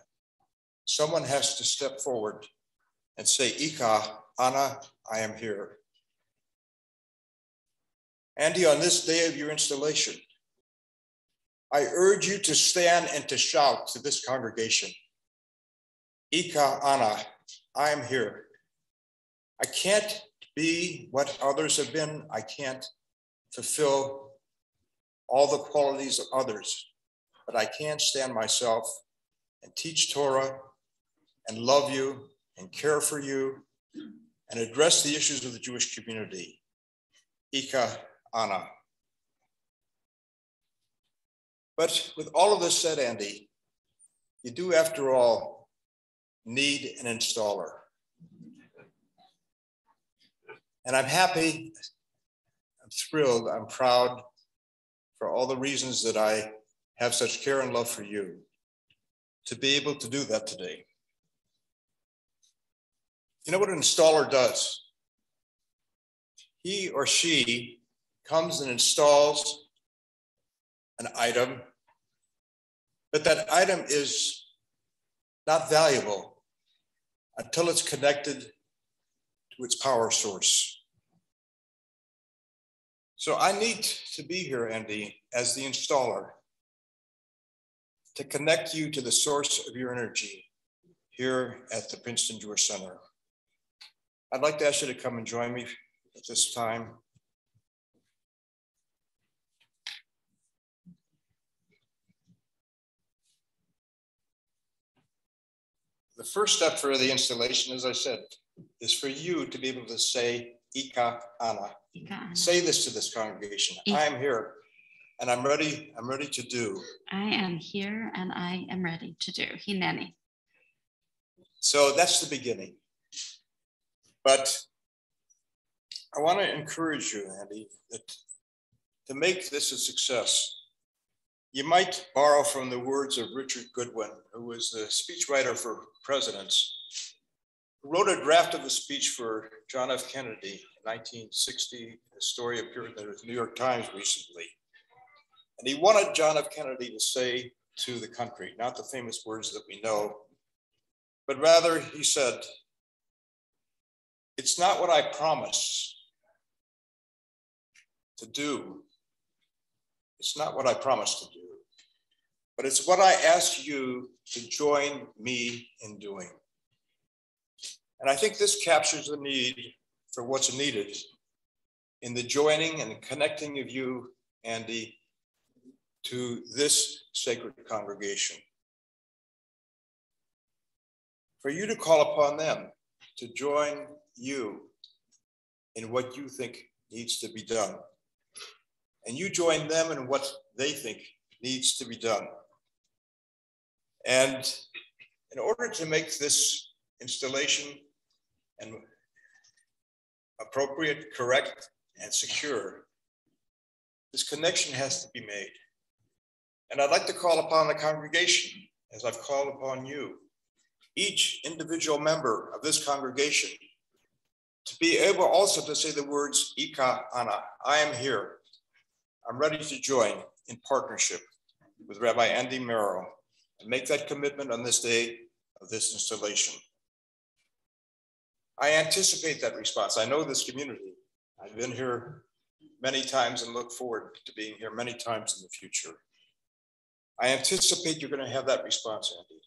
Someone has to step forward and say, Ika, Ana, I am here. Andy, on this day of your installation, I urge you to stand and to shout to this congregation, Ika, Ana, I am here. I can't be what others have been. I can't fulfill all the qualities of others, but I can stand myself and teach Torah and love you and care for you and address the issues of the Jewish community. Ika, Ana. But with all of this said, Andy, you do, after all, need an installer. And I'm happy, I'm thrilled, I'm proud for all the reasons that I have such care and love for you to be able to do that today. You know what an installer does? He or she comes and installs an item, but that item is not valuable until it's connected to its power source. So I need to be here, Andy, as the installer, to connect you to the source of your energy here at the Princeton Jewish Center. I'd like to ask you to come and join me at this time. The first step for the installation, as I said, is for you to be able to say, Ika Ana. Say this to this congregation. I am here and I'm ready to do. I am here and I am ready to do. Hineni. So that's the beginning. But I want to encourage you, Andy, that to make this a success, you might borrow from the words of Richard Goodwin, who was the speechwriter for presidents, who wrote a draft of a speech for John F. Kennedy in 1960. The story appeared in the New York Times recently. And he wanted John F. Kennedy to say to the country, not the famous words that we know, but rather he said, it's not what I promised to do. It's not what I promised to do, but it's what I ask you to join me in doing. And I think this captures the need for what's needed in the joining and connecting of you, Andy, to this sacred congregation. For you to call upon them to join you in what you think needs to be done. And you join them in what they think needs to be done. And in order to make this installation and appropriate, correct, and secure, this connection has to be made. And I'd like to call upon the congregation, as I've called upon you, each individual member of this congregation, to be able also to say the words, Ika Ana, I am here. I'm ready to join in partnership with Rabbi Andy Merow and make that commitment on this day of this installation. I anticipate that response. I know this community. I've been here many times and look forward to being here many times in the future. I anticipate you're going to have that response, Andy.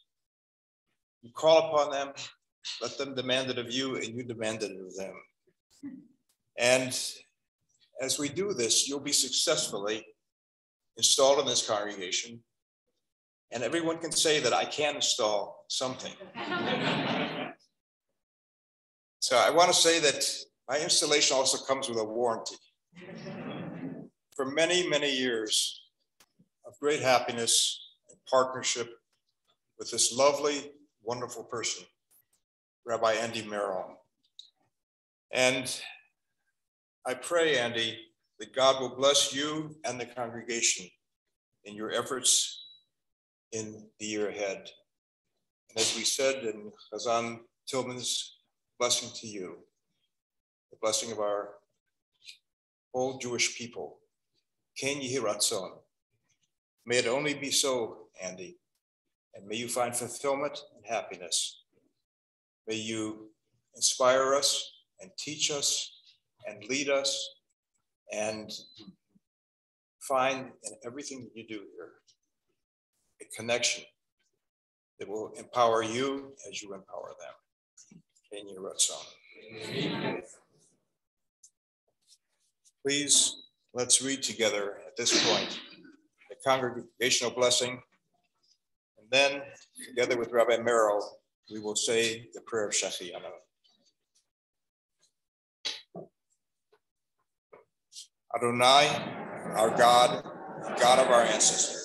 You call upon them, let them demand it of you, and you demand it of them. And as we do this, you'll be successfully installed in this congregation. And everyone can say that I can install something. So I want to say that my installation also comes with a warranty. For many, many years of great happiness and partnership with this lovely, wonderful person, Rabbi Andy Merow. And I pray, Andy, that God will bless you and the congregation in your efforts in the year ahead. And as we said in Chazan Tillman's blessing to you, the blessing of our whole Jewish people, Ken Yehi Ratzon. May it only be so, Andy, and may you find fulfillment and happiness. May you inspire us and teach us and lead us and find in everything that you do here a connection that will empower you as you empower them. Ken Yehi Ratzon. Please, let's read together at this point the congregational blessing. And then, together with Rabbi Merow, we will say the prayer of Shehecheyanu. Adonai, our God, God of our ancestors,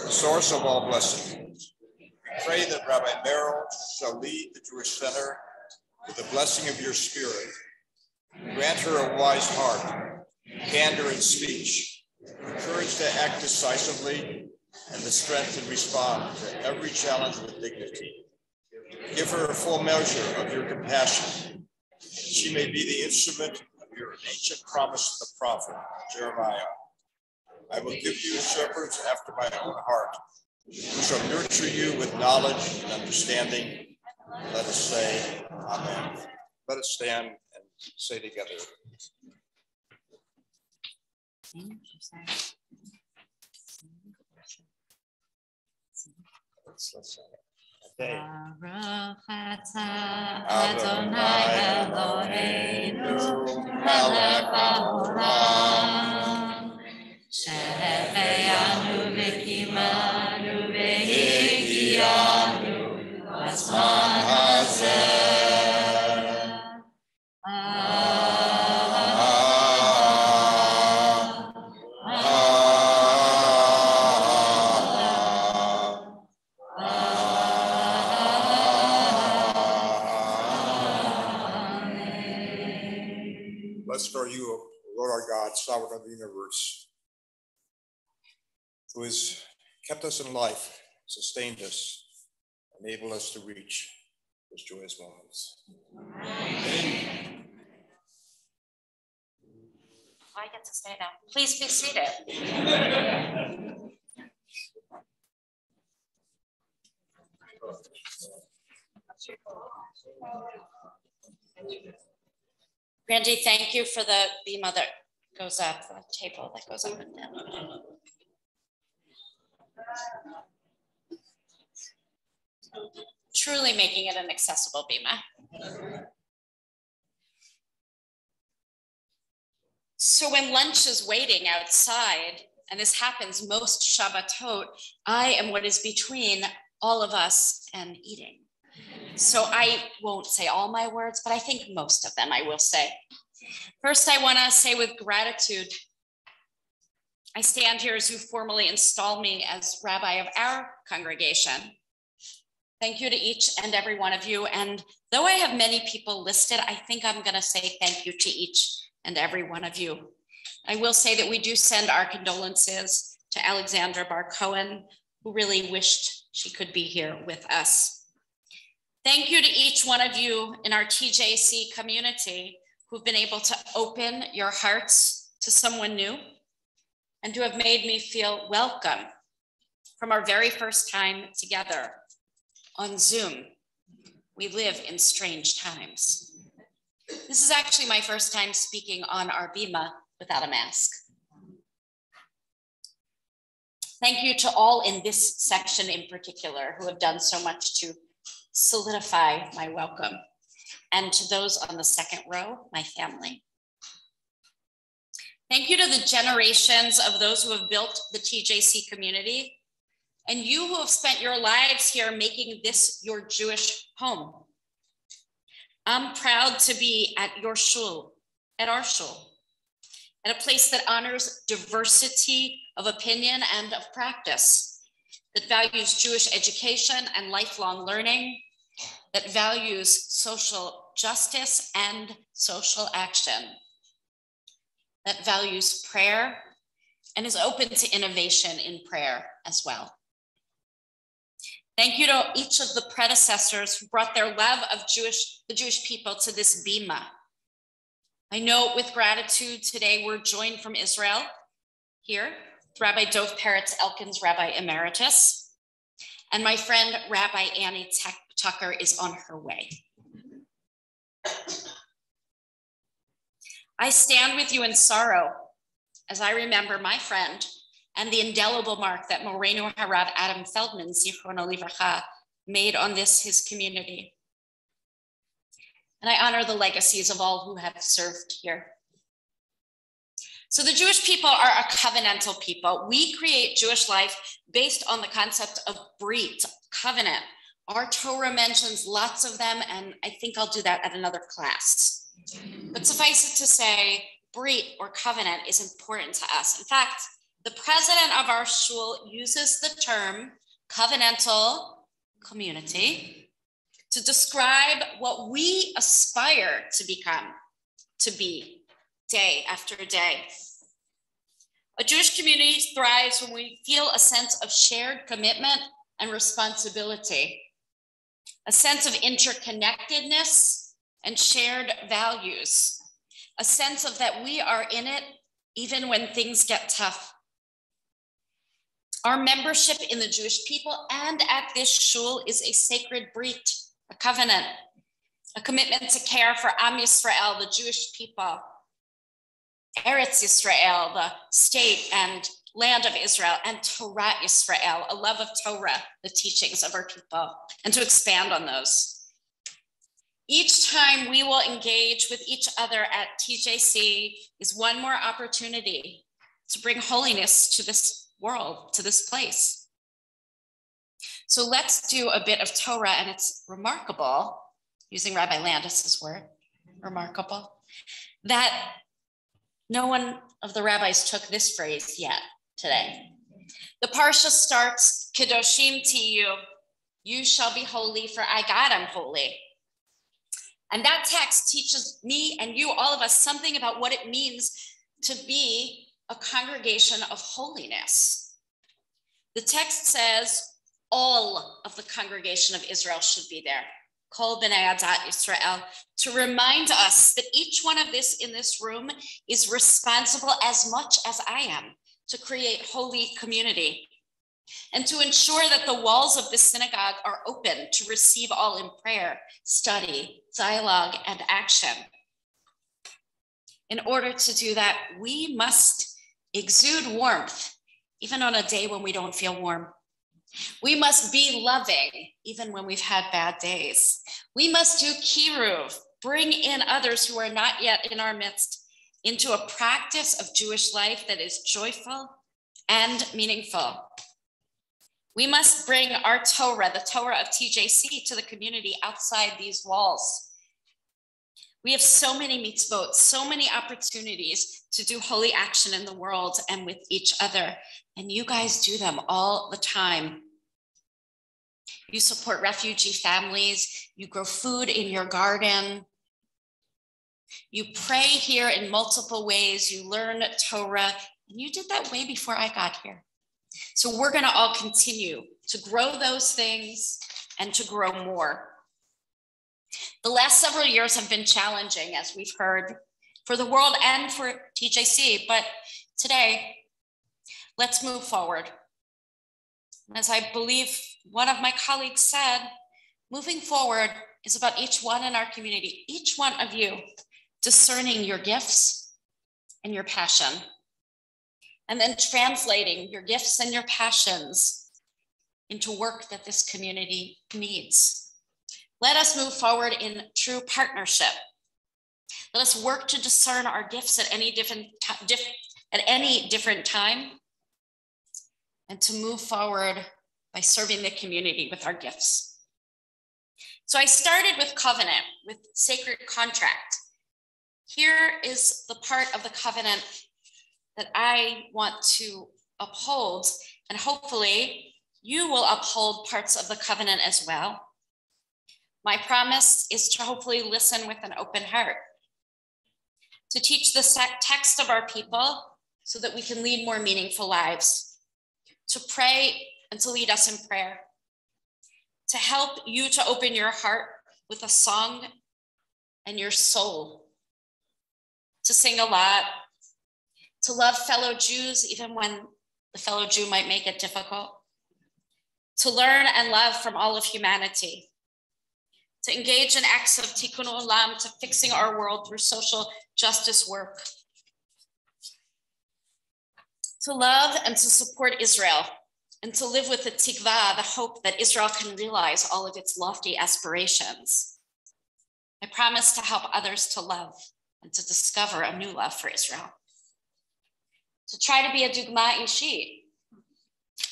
the source of all blessing. We pray that Rabbi Merow shall lead the Jewish Center with the blessing of your spirit. Grant her a wise heart, candor in speech, the courage to act decisively, and the strength to respond to every challenge with dignity. Give her a full measure of your compassion, that she may be the instrument of your ancient promise to the prophet, Jeremiah. I will give you shepherds after my own heart, who shall nurture you with knowledge and understanding. Let us say, Amen. Let us stand and say together. Let's Baruch atah Adonai Eloheinu melech haolam שהחיינו וקיימנו והגיענו בזמן הזה. Blessed are you, Lord our God, sovereign of the universe, who has kept us in life, sustained us, enabled us to reach those joyous moments. Amen. I get to stay now. Please be seated. Randy, thank you for the bima that goes up, the table that goes up and down. Truly making it an accessible bima. So when lunch is waiting outside, and this happens most Shabbatot, I am what is between all of us and eating. So I won't say all my words, but I think most of them I will say. First, I want to say with gratitude, I stand here as you formally install me as rabbi of our congregation. Thank you to each and every one of you. And though I have many people listed, I think I'm going to say thank you to each and every one of you. I will say that we do send our condolences to Alexandra Bar Cohen, who really wished she could be here with us. Thank you to each one of you in our TJC community who've been able to open your hearts to someone new and who have made me feel welcome from our very first time together on Zoom. We live in strange times. This is actually my first time speaking on our bima without a mask. Thank you to all in this section in particular who have done so much to solidify my welcome, and to those on the second row, my family. Thank you to the generations of those who have built the TJC community and you who have spent your lives here making this your Jewish home. I'm proud to be at your shul, at our shul, at a place that honors diversity of opinion and of practice, that values Jewish education and lifelong learning, that values social justice and social action, that values prayer and is open to innovation in prayer as well. Thank you to each of the predecessors who brought their love of the Jewish people to this bima. I note with gratitude today we're joined from Israel here, Rabbi Dov Peretz Elkins, Rabbi Emeritus, and my friend Rabbi Annie Tucker is on her way. I stand with you in sorrow as I remember my friend and the indelible mark that Moreno Harav Adam Feldman, Zichrono Livracha, made on this, his community. And I honor the legacies of all who have served here. So the Jewish people are a covenantal people. We create Jewish life based on the concept of brit, covenant. Our Torah mentions lots of them, and I think I'll do that at another class. But suffice it to say, brit or covenant is important to us. In fact, the president of our shul uses the term covenantal community to describe what we aspire to become, to be, day after day. A Jewish community thrives when we feel a sense of shared commitment and responsibility, a sense of interconnectedness and shared values, a sense of that we are in it even when things get tough. Our membership in the Jewish people and at this shul is a sacred brit, a covenant, a commitment to care for Am Yisrael, the Jewish people, Eretz Yisrael, the state and land of Israel, and Torah Yisrael, a love of Torah, the teachings of our people, and to expand on those. Each time we will engage with each other at TJC is one more opportunity to bring holiness to this world, to this place. So let's do a bit of Torah, and it's remarkable, using Rabbi Landis's word, remarkable, that no one of the rabbis took this phrase yet today. The parsha starts, Kedoshim Tiyu, you shall be holy, for I God am holy. And that text teaches me and you, all of us, something about what it means to be a congregation of holiness. The text says all of the congregation of Israel should be there, Kol B'nai Adat Yisrael, to remind us that each one of this in this room is responsible as much as I am to create holy community and to ensure that the walls of the synagogue are open to receive all in prayer, study, dialogue, and action. In order to do that, we must exude warmth, even on a day when we don't feel warm. We must be loving, even when we've had bad days. We must do kiruv, bring in others who are not yet in our midst into a practice of Jewish life that is joyful and meaningful. We must bring our Torah, the Torah of TJC, to the community outside these walls. We have so many mitzvot, so many opportunities to do holy action in the world and with each other. And you guys do them all the time. You support refugee families. You grow food in your garden. You pray here in multiple ways. You learn Torah. And you did that way before I got here. So we're going to all continue to grow those things and to grow more. The last several years have been challenging, as we've heard, for the world and for TJC. But today, let's move forward. As I believe one of my colleagues said, moving forward is about each one in our community, each one of you discerning your gifts and your passion, and then translating your gifts and your passions into work that this community needs. Let us move forward in true partnership. Let us work to discern our gifts at any different time, and to move forward by serving the community with our gifts. So I started with covenant, with sacred contract. Here is the part of the covenant that I want to uphold, and hopefully you will uphold parts of the covenant as well. My promise is to hopefully listen with an open heart, to teach the text of our people so that we can lead more meaningful lives, to pray and to lead us in prayer, to help you to open your heart with a song and your soul, to sing a lot, to love fellow Jews even when the fellow Jew might make it difficult, to learn and love from all of humanity, to engage in acts of tikkun olam, to fixing our world through social justice work, to love and to support Israel, and to live with the tikva, the hope that Israel can realize all of its lofty aspirations. I promise to help others to love and to discover a new love for Israel. To try to be a dugma ishi,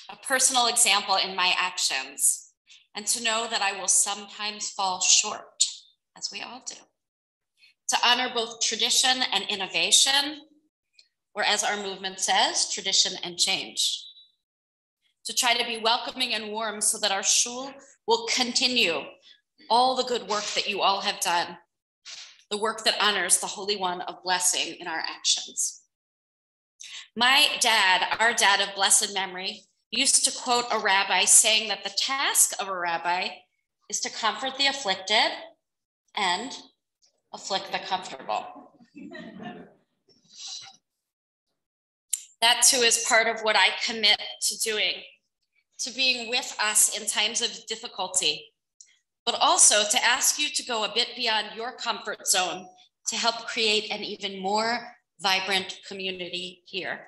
a personal example in my actions, and to know that I will sometimes fall short, as we all do. To honor both tradition and innovation, or as our movement says, tradition and change. To try to be welcoming and warm so that our shul will continue all the good work that you all have done, the work that honors the Holy One of blessing in our actions. My dad, our dad of blessed memory, used to quote a rabbi saying that the task of a rabbi is to comfort the afflicted and afflict the comfortable. That too is part of what I commit to doing, to being with us in times of difficulty, but also to ask you to go a bit beyond your comfort zone to help create an even more vibrant community here.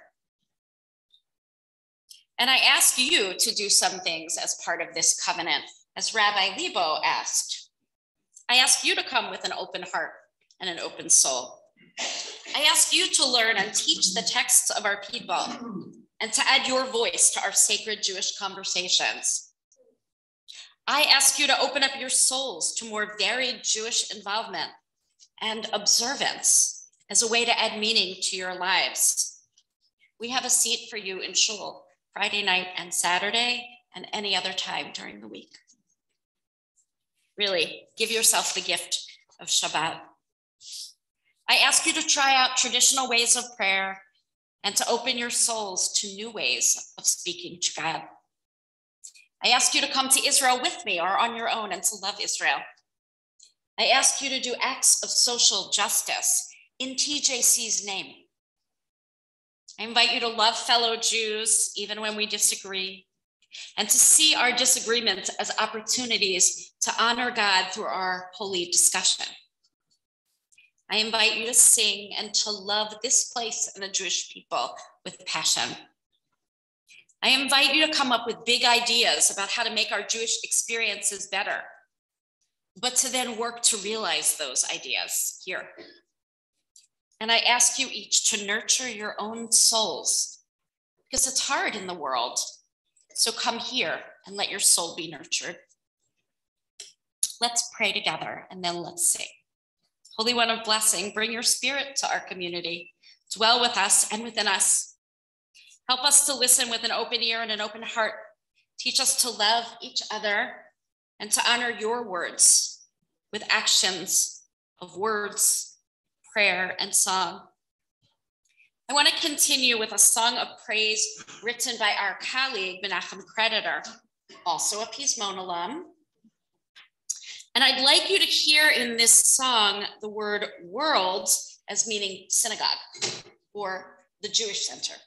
And I ask you to do some things as part of this covenant, as Rabbi Lebo asked. I ask you to come with an open heart and an open soul. I ask you to learn and teach the texts of our people and to add your voice to our sacred Jewish conversations. I ask you to open up your souls to more varied Jewish involvement and observance as a way to add meaning to your lives. We have a seat for you in shul Friday night and Saturday and any other time during the week. Really, give yourself the gift of Shabbat. I ask you to try out traditional ways of prayer and to open your souls to new ways of speaking to God. I ask you to come to Israel with me or on your own and to love Israel. I ask you to do acts of social justice in TJC's name. I invite you to love fellow Jews even when we disagree, and to see our disagreements as opportunities to honor God through our holy discussion. I invite you to sing and to love this place and the Jewish people with passion. I invite you to come up with big ideas about how to make our Jewish experiences better, but to then work to realize those ideas here. And I ask you each to nurture your own souls, because it's hard in the world. So come here and let your soul be nurtured. Let's pray together and then let's sing. Holy One of blessing, bring your spirit to our community. Dwell with us and within us. Help us to listen with an open ear and an open heart. Teach us to love each other and to honor your words with actions of words, prayer, and song. I want to continue with a song of praise written by our colleague, Menachem Creditor, also a Pismon alum. And I'd like you to hear in this song the word world as meaning synagogue or the Jewish center.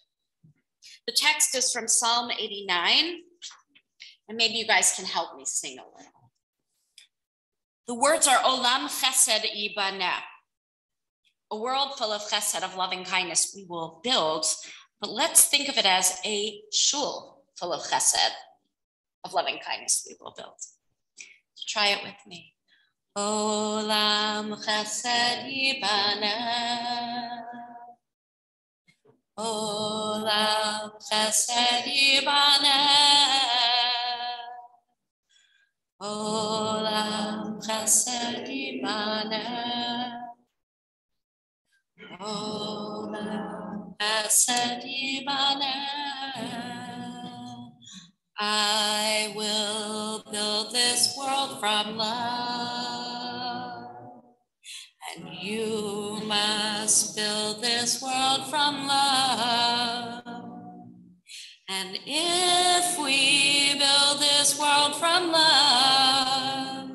The text is from Psalm 89, and maybe you guys can help me sing a little. The words are Olam Chesed Yibaneh. A world full of chesed, of loving kindness, we will build, but let's think of it as a shul full of chesed, of loving kindness we will build. Try it with me. Olam chesed yibaneh. Olam chesed yibaneh. Olam chesed yibana. Olam chesed yibana. I will build this world from love, and you must build this world from love. And if we build this world from love,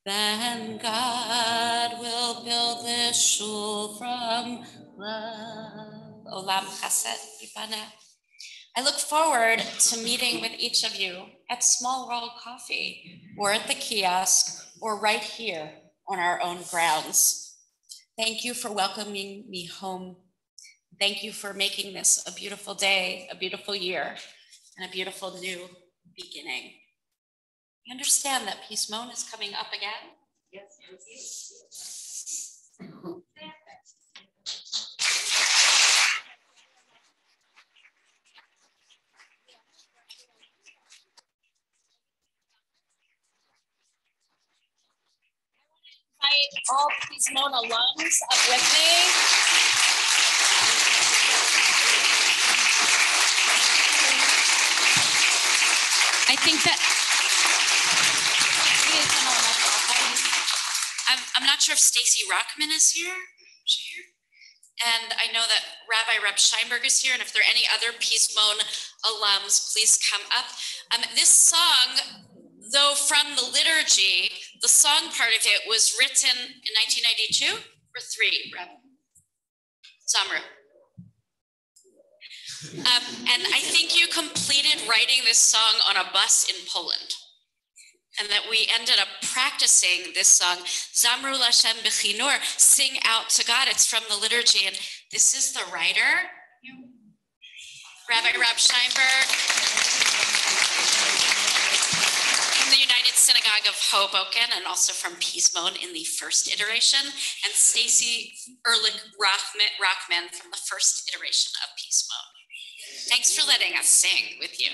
then God will build this shul from love. Olam chesed yibana. I look forward to meeting with each of you at Small World Coffee, or at the kiosk, or right here on our own grounds. Thank you for welcoming me home. Thank you for making this a beautiful day, a beautiful year, and a beautiful new beginning. You understand that Peace Moan is coming up again? Yes. Invite all Peace Moan alums up with me. I think that I'm not sure if Stacy Rockman is here. And I know that Reb Steinberg is here, and if there are any other Peace Moan alums, please come up. This song, though from the liturgy, the song part of it was written in 1992 or 3, Reb? Zamru. And I think you completed writing this song on a bus in Poland. And that we ended up practicing this song, Zamru Lashem Bechinor, sing out to God. It's from the liturgy. And this is the writer, Rabbi Reb Steinberg, from the United Synagogue of Hoboken, and also from Peace Moan in the first iteration, and Stacy Ehrlich Rockman from the first iteration of Peace Moan. Thanks for letting us sing with you.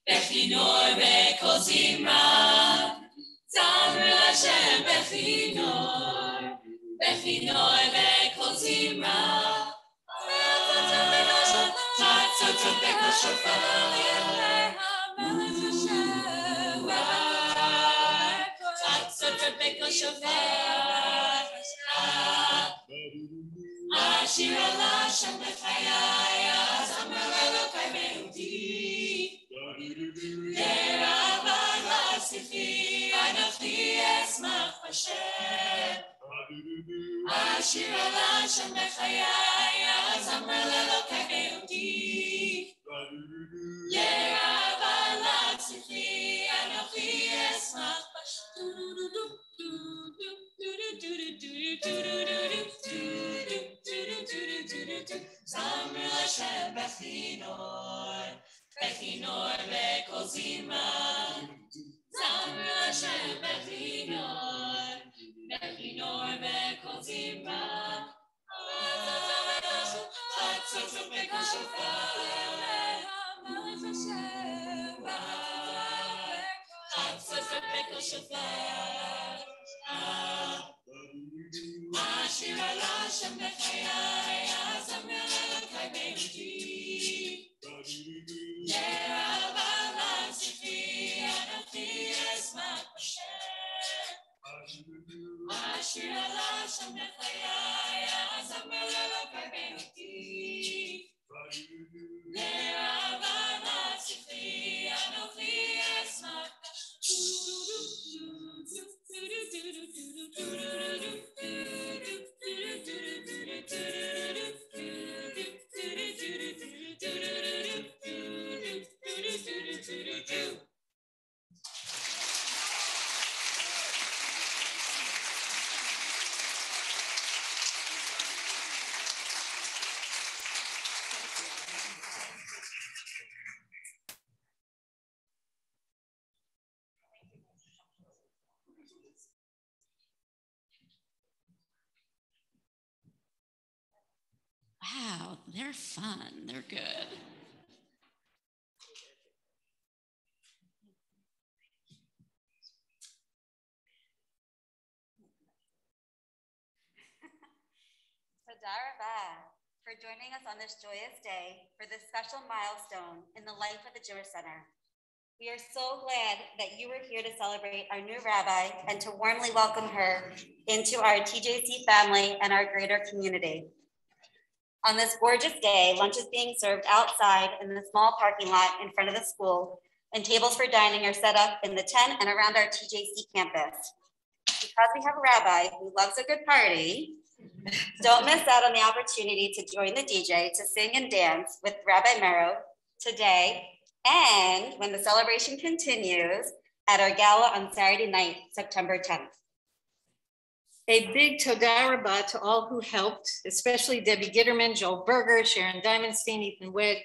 Bechinor bekol zimra. Zamru Hashem bechinor bekol zimra. Tatzot bekol shofar. Tatzot bekol shofar. Ashir Hashem bechayai. Zamru Elokai be'udi. Anochi esmach Hashem. Ashir Hashem bechayai. Zamru Elokai be'udi. Yerava latzchi. Anochi esmach Hashem. Zamru Hashem bechinor bekol zimra. Zamru Hashem bechinor bekol zimra. Tatzot bekol shofar. Tatzot bekol shofar. Ashir Hashem bechayai. Zamru Elokai be'udi. Yerava latzchi. Anochi esmach Hashem. Ashir Hashem bechayai. Zamru Elokai be'udi. Yerava latzchi. Anochi esmach Hashem. wow, they're fun. They're good. Toda Rabbi for joining us on this joyous day for this special milestone in the life of the Jewish Center. We are so glad that you were here to celebrate our new rabbi and to warmly welcome her into our TJC family and our greater community. On this gorgeous day, lunch is being served outside in the small parking lot in front of the school, and tables for dining are set up in the tent and around our TJC campus. Because we have a rabbi who loves a good party, don't miss out on the opportunity to join the DJ to sing and dance with Rabbi Merow today, and when the celebration continues at our gala on Saturday night, September 10th. A big toda rabah to all who helped, especially Debbie Gitterman, Joel Berger, Sharon Diamondstein, Ethan Wegg,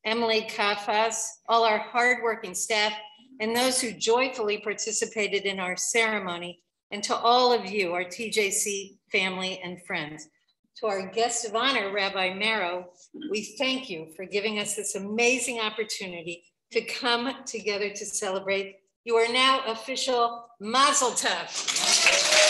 Emily Kafas, all our hardworking staff, and those who joyfully participated in our ceremony, and to all of you, our TJC family and friends. To our guest of honor, Rabbi Merow, we thank you for giving us this amazing opportunity to come together to celebrate. You are now official Mazel Tov.